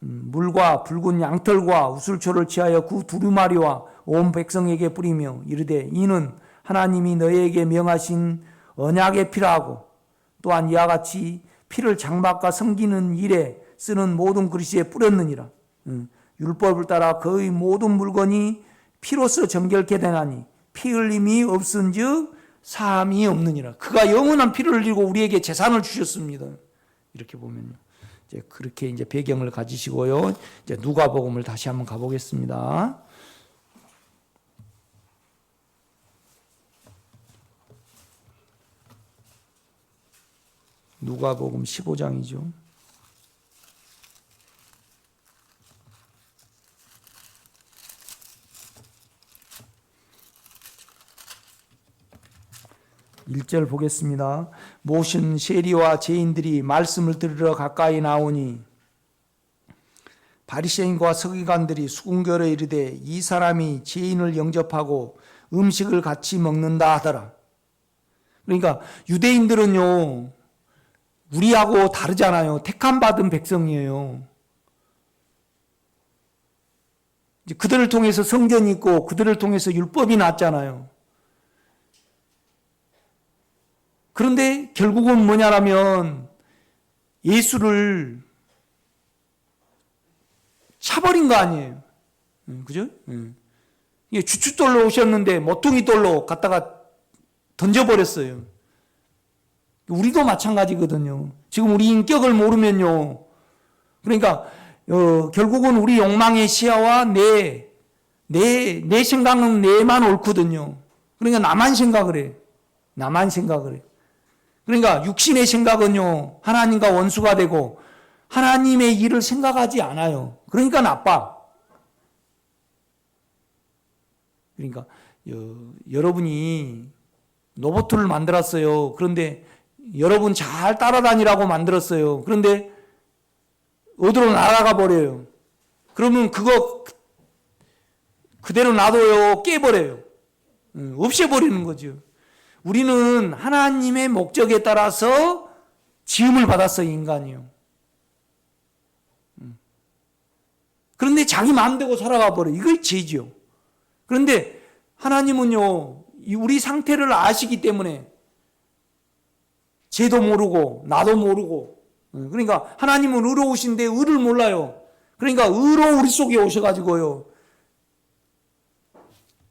물과 붉은 양털과 우슬초를 취하여 그 두루마리와 온 백성에게 뿌리며 이르되 이는 하나님이 너희에게 명하신 언약의 피라 하고 또한 이와 같이 피를 장막과 섬기는 일에 쓰는 모든 그릇에 뿌렸느니라. 율법을 따라 거의 모든 물건이 피로써 정결케 되나니 피 흘림이 없은즉 사함이 없느니라. 그가 영원한 피를 흘리고 우리에게 재산을 주셨습니다. 이렇게 보면요. 이제 그렇게 이제 배경을 가지시고요. 이제 누가복음을 다시 한번 가보겠습니다. 누가복음 15장이죠. (1절) 보겠습니다. 모신 세리와 죄인들이 말씀을 들으러 가까이 나오니 바리새인과 서기관들이 수군결에 이르되 이 사람이 죄인을 영접하고 음식을 같이 먹는다 하더라. 그러니까 유대인들은요, 우리하고 다르잖아요. 택함받은 백성이에요. 이제 그들을 통해서 성전이 있고 그들을 통해서 율법이 났잖아요. 그런데 결국은 뭐냐라면 예수를 차버린 거 아니에요. 그죠? 이게 주춧돌로 오셨는데 모퉁이 돌로 갖다가 던져버렸어요. 우리도 마찬가지거든요. 지금 우리 인격을 모르면요. 그러니까 결국은 우리 욕망의 시야와 내 생각은 내만 옳거든요. 그러니까 나만 생각을 해. 나만 생각을 해. 그러니까 육신의 생각은요, 하나님과 원수가 되고 하나님의 일을 생각하지 않아요. 그러니까 나빠. 그러니까 여러분이 로봇을 만들었어요. 그런데 여러분 잘 따라다니라고 만들었어요. 그런데 어디로 날아가 버려요. 그러면 그거 그대로 놔둬요. 깨버려요. 없애버리는 거죠. 우리는 하나님의 목적에 따라서 지음을 받았어요, 인간이요. 그런데 자기 마음대로 살아가 버려요. 이거 죄죠. 그런데 하나님은요, 우리 상태를 아시기 때문에 쟤도 모르고 나도 모르고, 그러니까 하나님은 의로우신데 의를 몰라요. 그러니까 의로 우리 속에 오셔가지고요,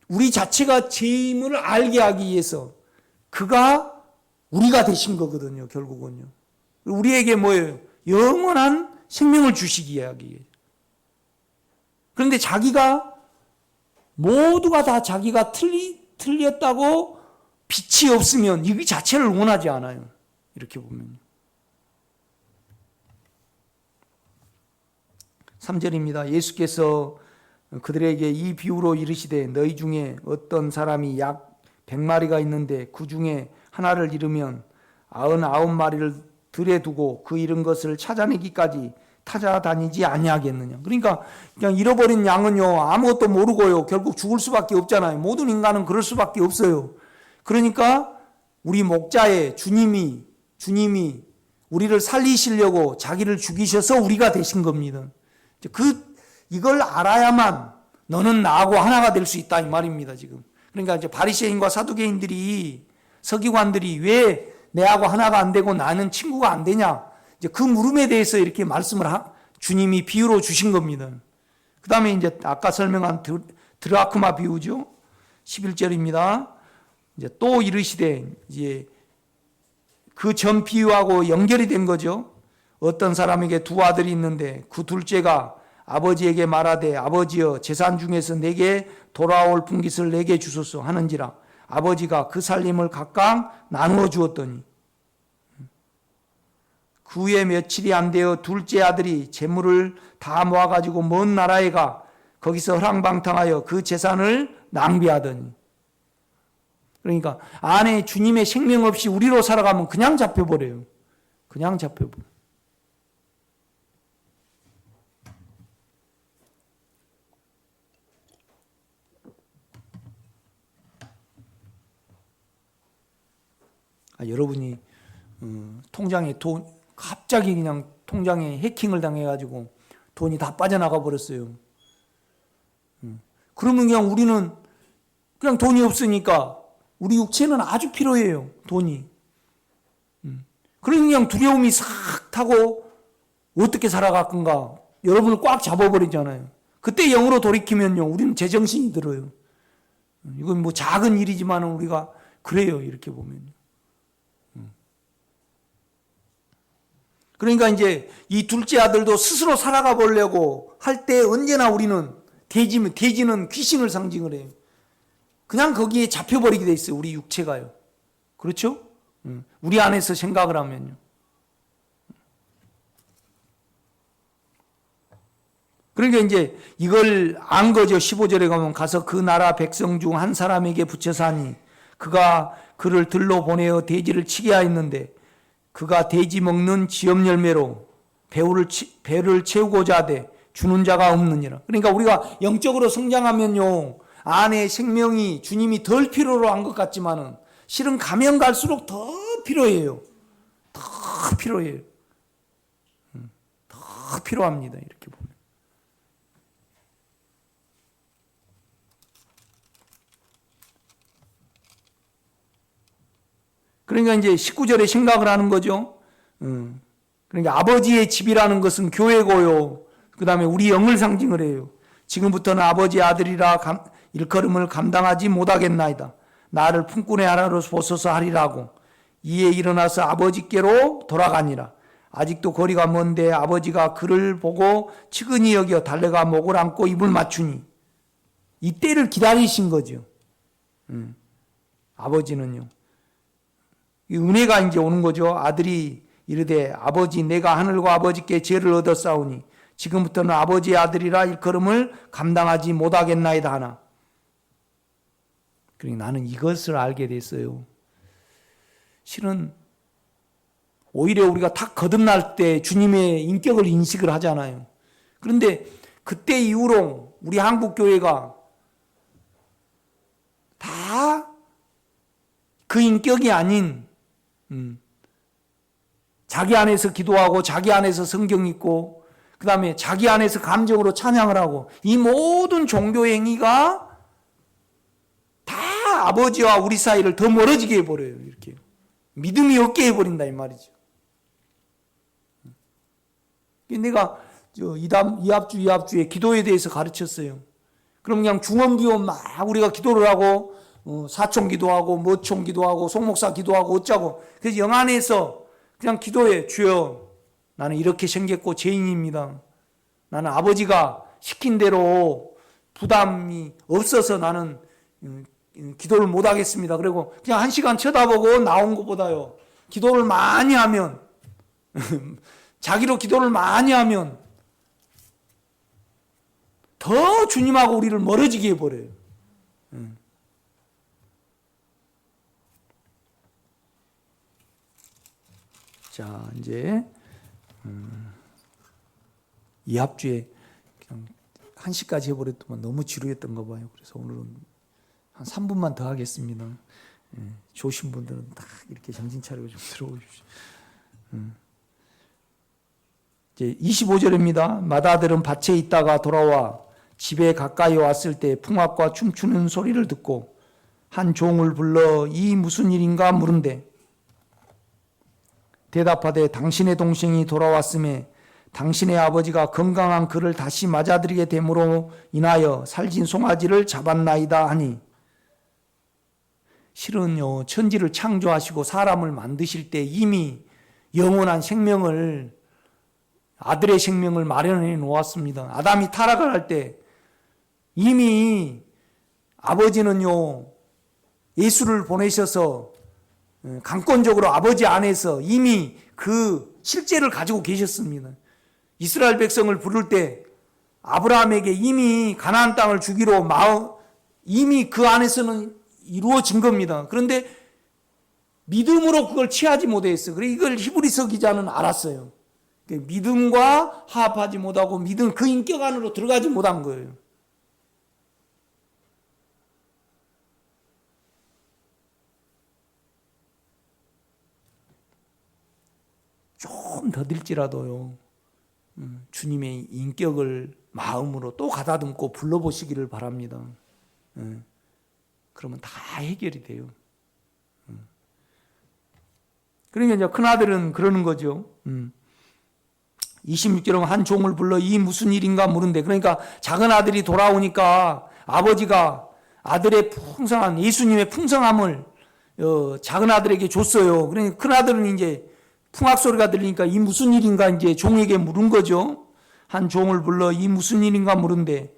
우리 자체가 죄임을 알게 하기 위해서 그가 우리가 되신 거거든요. 결국은요, 우리에게 뭐예요? 영원한 생명을 주시기 위해. 그런데 자기가 모두가 다 자기가 틀렸다고 빛이 없으면 이 자체를 원하지 않아요. 이렇게 보면 3절입니다. 예수께서 그들에게 이 비유로 이르시되 너희 중에 어떤 사람이 약 100마리가 있는데 그 중에 하나를 잃으면 99마리를 들에 두고 그 잃은 것을 찾아내기까지 찾아다니지 아니하겠느냐. 그러니까 그냥 잃어버린 양은요, 아무것도 모르고요, 결국 죽을 수밖에 없잖아요. 모든 인간은 그럴 수밖에 없어요. 그러니까 우리 목자의 주님이 우리를 살리시려고 자기를 죽이셔서 우리가 되신 겁니다. 이걸 알아야만 너는 나하고 하나가 될 수 있다, 이 말입니다, 지금. 그러니까 이제 바리새인과 사두개인들이, 서기관들이 왜 내하고 하나가 안 되고 나는 친구가 안 되냐, 이제 그 물음에 대해서 이렇게 말씀을 주님이 비유로 주신 겁니다. 그 다음에 이제 아까 설명한 드라크마 비유죠. 11절입니다. 이제 또 이르시되, 이제 그 전 비유하고 연결이 된 거죠. 어떤 사람에게 두 아들이 있는데 그 둘째가 아버지에게 말하되 아버지여 재산 중에서 내게 돌아올 분깃을 내게 주소서 하는지라 아버지가 그 살림을 각각 나누어 주었더니 그 후에 며칠이 안 되어 둘째 아들이 재물을 다 모아가지고 먼 나라에 가 거기서 허랑방탕하여 그 재산을 낭비하더니. 그러니까 안에 주님의 생명 없이 우리로 살아가면 그냥 잡혀버려요. 그냥 잡혀버려요. 여러분이 통장에 갑자기 그냥 통장에 해킹을 당해가지고 돈이 다 빠져나가 버렸어요. 그러면 그냥 우리는 그냥 돈이 없으니까 우리 육체는 아주 필요해요. 돈이. 그러니 그냥 두려움이 싹 타고 어떻게 살아갈 건가 여러분을 꽉 잡아버리잖아요. 그때 영으로 돌이키면요, 우리는 제정신이 들어요. 이건 뭐 작은 일이지만 우리가 그래요, 이렇게 보면. 그러니까 이제 이 둘째 아들도 스스로 살아가 보려고 할 때 언제나 우리는 돼지는 귀신을 상징을 해요. 그냥 거기에 잡혀버리게 돼 있어요, 우리 육체가요. 그렇죠? 우리 안에서 생각을 하면요. 그러니까 이제 이걸 안 거죠. 15절에 가면 가서 그 나라 백성 중 한 사람에게 붙여사니 그가 그를 들로 보내어 돼지를 치게 하였는데 그가 돼지 먹는 지엽 열매로 배를 채우고자 하되 주는 자가 없느니라. 그러니까 우리가 영적으로 성장하면요, 안에 생명이 주님이 덜 필요로 한 것 같지만은 실은 가면 갈수록 더 필요해요. 더 필요해요. 더 필요합니다. 이렇게 보면. 그러니까 이제 19절에 생각을 하는 거죠. 그러니까 아버지의 집이라는 것은 교회고요. 그 다음에 우리 영을 상징을 해요. 지금부터는 아버지 아들이라 일컬음을 감당하지 못하겠나이다. 나를 품꾼의 하나로 보소서 하리라고. 이에 일어나서 아버지께로 돌아가니라. 아직도 거리가 먼데 아버지가 그를 보고 측은히 여겨 달려가 목을 안고 입을 맞추니. 이때를 기다리신 거죠. 아버지는요. 이 은혜가 이제 오는 거죠. 아들이 이르되 아버지 내가 하늘과 아버지께 죄를 얻었사오니 지금부터는 아버지의 아들이라 일컬음을 감당하지 못하겠나이다 하나. 그러니까 나는 이것을 알게 됐어요. 실은 오히려 우리가 탁 거듭날 때 주님의 인격을 인식을 하잖아요. 그런데 그때 이후로 우리 한국교회가 다 그 인격이 아닌 자기 안에서 기도하고 자기 안에서 성경 읽고 그 다음에 자기 안에서 감정으로 찬양을 하고 이 모든 종교 행위가 다 아버지와 우리 사이를 더 멀어지게 해버려요. 이렇게 믿음이 없게 해버린다 이 말이죠. 내가 이합주에 기도에 대해서 가르쳤어요. 그럼 그냥 중언부언 막 우리가 기도를 하고 사총 기도하고 뭐총 기도하고 송목사 기도하고 어쩌고 그래서 영 안에서 그냥 기도해. 주여 나는 이렇게 생겼고 죄인입니다. 나는 아버지가 시킨 대로 부담이 없어서 나는 기도를 못하겠습니다. 그리고 그냥 1시간 쳐다보고 나온 것보다요 기도를 많이 하면 자기로 기도를 많이 하면 더 주님하고 우리를 멀어지게 해버려요. 자, 이제 이합주에 그냥 1시까지 해버렸더만 너무 지루했던가 봐요. 그래서 오늘은 한 3분만 더 하겠습니다. 좋으신 분들은 딱 이렇게 정신 차리고 좀 들어오십시오. 이제 25절입니다. 맏아들은 밭에 있다가 돌아와 집에 가까이 왔을 때 풍악과 춤추는 소리를 듣고 한 종을 불러 이 무슨 일인가 물은데 대답하되 당신의 동생이 돌아왔음에 당신의 아버지가 건강한 그를 다시 맞아들이게 됨으로 인하여 살진 송아지를 잡았나이다 하니. 실은요 천지를 창조하시고 사람을 만드실 때 이미 영원한 생명을 아들의 생명을 마련해 놓았습니다. 아담이 타락을 할 때 이미 아버지는요 예수를 보내셔서 강권적으로 아버지 안에서 이미 그 실제를 가지고 계셨습니다. 이스라엘 백성을 부를 때 아브라함에게 이미 가나안 땅을 주기로 이미 그 안에서는 이루어진 겁니다. 그런데 믿음으로 그걸 취하지 못했어요. 그래서 이걸 히브리서 기자는 알았어요. 믿음과 화합하지 못하고 믿음 그 인격 안으로 들어가지 못한 거예요. 좀 더딜지라도요 주님의 인격을 마음으로 또 가다듬고 불러보시기를 바랍니다. 그러면 다 해결이 돼요. 그러니까 이제 큰아들은 그러는 거죠. 26절은 한 종을 불러 이 무슨 일인가 물은데, 그러니까 작은 아들이 돌아오니까 아버지가 아들의 풍성한 예수님의 풍성함을 작은 아들에게 줬어요. 그러니까 큰아들은 이제 풍악 소리가 들리니까 이 무슨 일인가 이제 종에게 물은 거죠. 한 종을 불러 이 무슨 일인가 물은데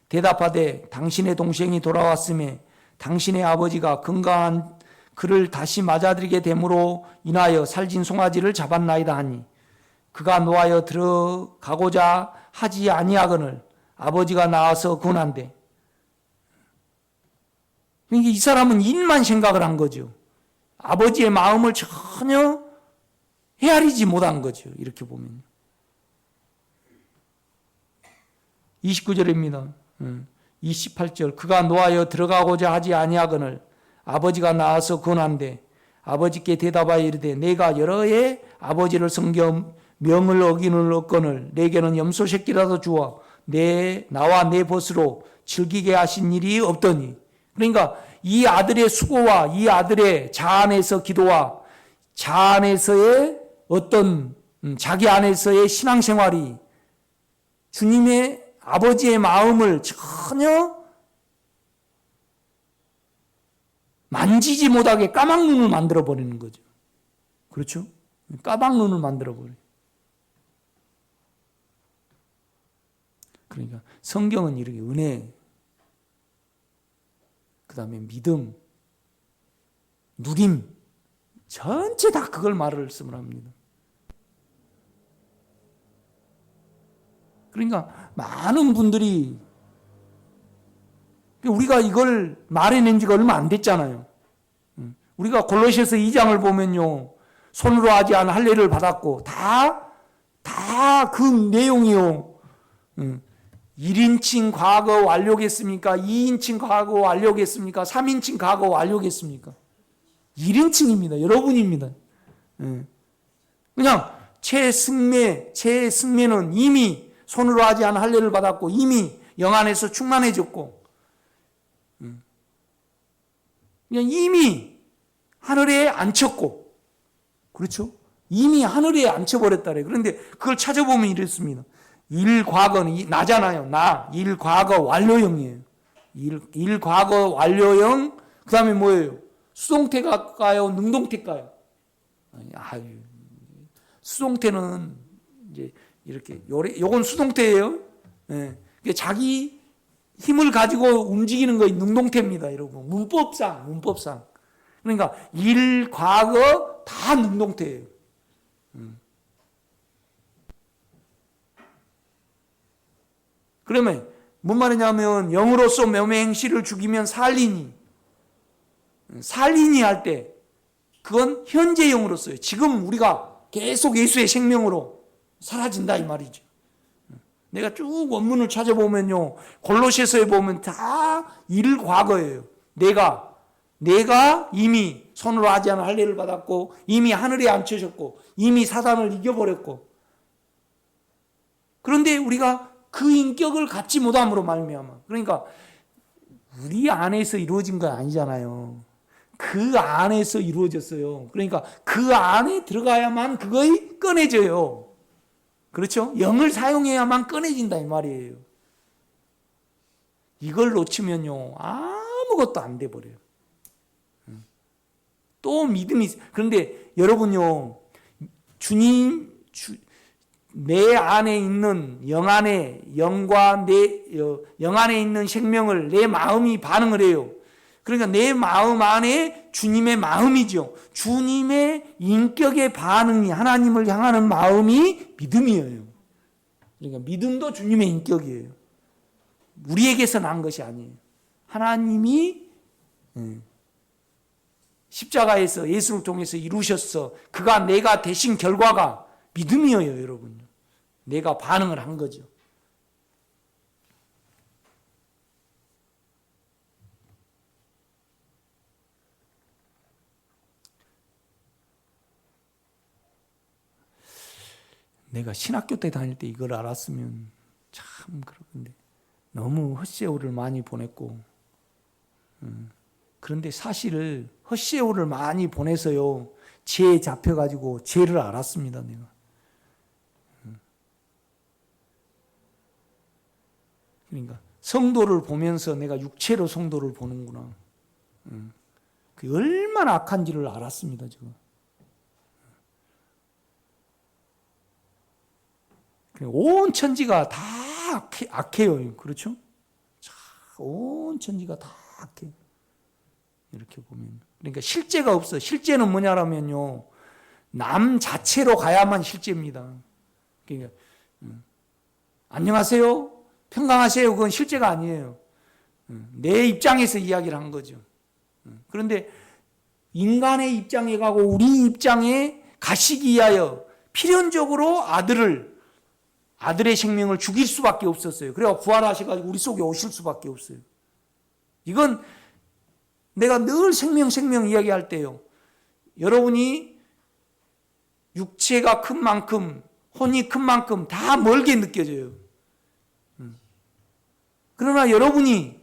대답하되 당신의 동생이 돌아왔음에 당신의 아버지가 건강한 그를 다시 맞아들이게 됨으로 인하여 살진 송아지를 잡았나이다 하니 그가 노하여 들어가고자 하지 아니하거늘 아버지가 나와서 권한대. 그러니까 이 사람은 일만 생각을 한 거죠. 아버지의 마음을 전혀 헤아리지 못한 거죠. 이렇게 보면. 29절입니다. 28절 그가 노하여 들어가고자 하지 아니하거늘 아버지가 나와서 권한대 아버지께 대답하여 이르되 내가 여러 해 아버지를 섬겨 명을 어기는 없거늘 내게는 염소 새끼라도 주어 나와 내 벗으로 즐기게 하신 일이 없더니. 그러니까 이 아들의 수고와 이 아들의 자안에서 기도와 자안에서의 어떤 자기 안에서의 신앙생활이 주님의 아버지의 마음을 전혀 만지지 못하게 까막눈을 만들어버리는 거죠. 그렇죠? 까막눈을 만들어버려요. 그러니까 성경은 이렇게 은혜, 그 다음에 믿음, 누림, 전체 다 그걸 말씀을 합니다. 그러니까 많은 분들이 우리가 이걸 말해낸 지가 얼마 안 됐잖아요. 우리가 골로새서 2장을 보면요. 손으로 하지 않은 할례를 받았고 다 그 내용이요. 1인칭 과거 완료겠습니까? 2인칭 과거 완료겠습니까? 3인칭 과거 완료겠습니까? 1인칭입니다. 여러분입니다. 그냥 최승매는 이미 손으로 하지 않은 할례를 받았고 이미 영 안에서 충만해졌고 그냥 이미 하늘에 앉혔고 그렇죠? 이미 하늘에 앉혀버렸다래. 그런데 그걸 찾아보면 이렇습니다. 일과거는 나잖아요. 일과거 완료형이에요. 일과거 완료형. 그 다음에 뭐예요? 수동태일까요? 능동태일까요? 수동태는 이제 이렇게 요건 수동태예요. 예. 자기 힘을 가지고 움직이는 거이 능동태입니다, 여러분. 문법상. 그러니까 일, 과거 다 능동태예요. 그러면 뭔 말이냐면 영으로서 매매 행실을 죽이면 살리니 할 때 그건 현재 영으로서요. 지금 우리가 계속 예수의 생명으로 사라진다 이 말이죠. 내가 쭉 원문을 찾아보면요. 골로새서에 보면 다 일과거예요. 내가 이미 손으로 하지 않은 할례를 받았고 이미 하늘에 앉혀졌고 이미 사단을 이겨버렸고 그런데 우리가 그 인격을 갖지 못함으로 말미암아. 그러니까 우리 안에서 이루어진 건 아니잖아요. 그 안에서 이루어졌어요. 그러니까 그 안에 들어가야만 그거이 꺼내져요. 그렇죠? 영을 사용해야만 꺼내진다 이 말이에요. 이걸 놓치면요 아무것도 안 돼 버려요. 또 믿음이 그런데 여러분요 내 안에 있는 영 안에 영과 영 안에 있는 생명을 내 마음이 반응을 해요. 그러니까 내 마음 안에 주님의 마음이죠. 주님의 인격의 반응이 하나님을 향하는 마음이 믿음이에요. 그러니까 믿음도 주님의 인격이에요. 우리에게서 난 것이 아니에요. 하나님이 십자가에서 예수를 통해서 이루셨어. 그가 내가 되신 결과가 믿음이에요, 여러분. 내가 반응을 한 거죠. 내가 신학교 때 다닐 때 이걸 알았으면 참 그런데 너무 헛세월을 많이 보냈고 그런데 사실을 헛세월을 많이 보내서요 죄에 잡혀가지고 죄를 알았습니다. 내가 그러니까 성도를 보면서 내가 육체로 성도를 보는구나. 그게 얼마나 악한지를 알았습니다. 제가. 온 천지가 다 악해요. 그렇죠? 온 천지가 다 악해. 이렇게 보면. 그러니까 실제가 없어. 실제는 뭐냐라면요. 남 자체로 가야만 실제입니다. 그러니까 안녕하세요. 평강하세요. 그건 실제가 아니에요. 내 입장에서 이야기를 한 거죠. 그런데 인간의 입장에 가고 우리 입장에 가시기 위하여 필연적으로 아들의 생명을 죽일 수밖에 없었어요. 그래서 부활하셔가지고 우리 속에 오실 수밖에 없어요. 이건 내가 늘 생명 이야기할 때요. 여러분이 육체가 큰 만큼, 혼이 큰 만큼 다 멀게 느껴져요. 그러나 여러분이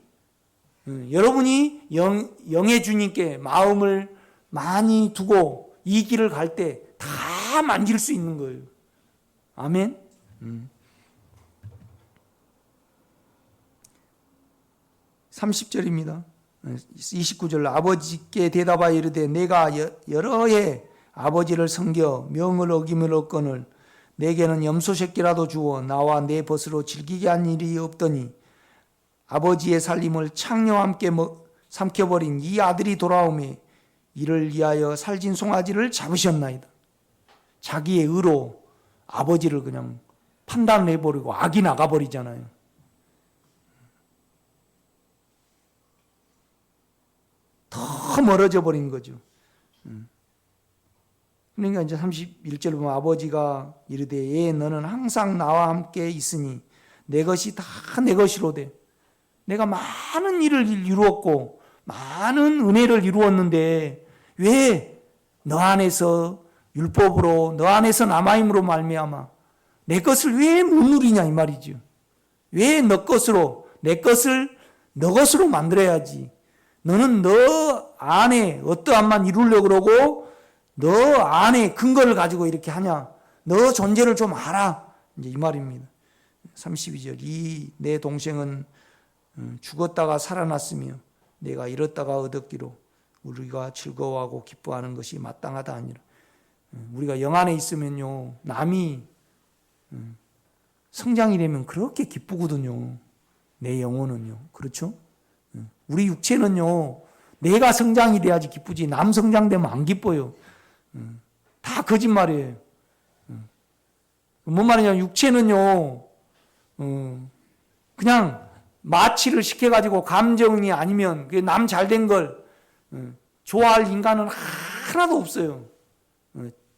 영의 주님께 마음을 많이 두고 이 길을 갈 때 다 만질 수 있는 거예요. 아멘. 30절입니다. 29절 아버지께 대답하여 이르되 내가 여러 해 아버지를 섬겨 명을 어기면 얻거늘 내게는 염소 새끼라도 주어 나와 내 벗으로 즐기게 한 일이 없더니 아버지의 살림을 창녀와 함께 삼켜버린 이 아들이 돌아오매 이를 위하여 살진 송아지를 잡으셨나이다. 자기의 의로 아버지를 그냥 판단을 해버리고 악이 나가버리잖아요. 더 멀어져 버린 거죠. 그러니까 이제 31절 보면 아버지가 이르되 예 너는 항상 나와 함께 있으니 내 것이 다 내 것이로되 내가 많은 일을 이루었고 많은 은혜를 이루었는데 왜 너 안에서 율법으로 너 안에서 남아임으로 말미암아 내 것을 왜 못 누리냐 이 말이죠. 왜 너 것으로 내 것을 너 것으로 만들어야지. 너는 너 안에 어떠한만 이루려고 그러고 너 안에 근거를 가지고 이렇게 하냐. 너 존재를 좀 알아. 이제 이 말입니다. 32절 이 내 동생은 죽었다가 살아났으며 내가 잃었다가 얻었기로 우리가 즐거워하고 기뻐하는 것이 마땅하다 아니라. 우리가 영 안에 있으면요 남이 성장이 되면 그렇게 기쁘거든요. 내 영혼은요. 그렇죠? 우리 육체는요 내가 성장이 돼야지 기쁘지 남 성장되면 안 기뻐요. 다 거짓말이에요. 뭔 말이냐 육체는요 그냥 마취를 시켜가지고 감정이 아니면 남 잘된 걸 좋아할 인간은 하나도 없어요.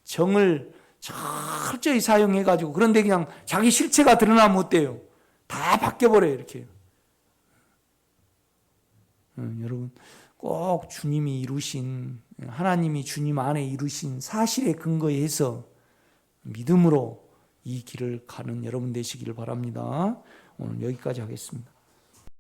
정을 철저히 사용해가지고 그런데 그냥 자기 실체가 드러나면 어때요? 다 바뀌어버려요 이렇게. 여러분 꼭 주님이 이루신 하나님이 주님 안에 이루신 사실에 근거해서 믿음으로 이 길을 가는 여러분 되시기를 바랍니다. 오늘 여기까지 하겠습니다.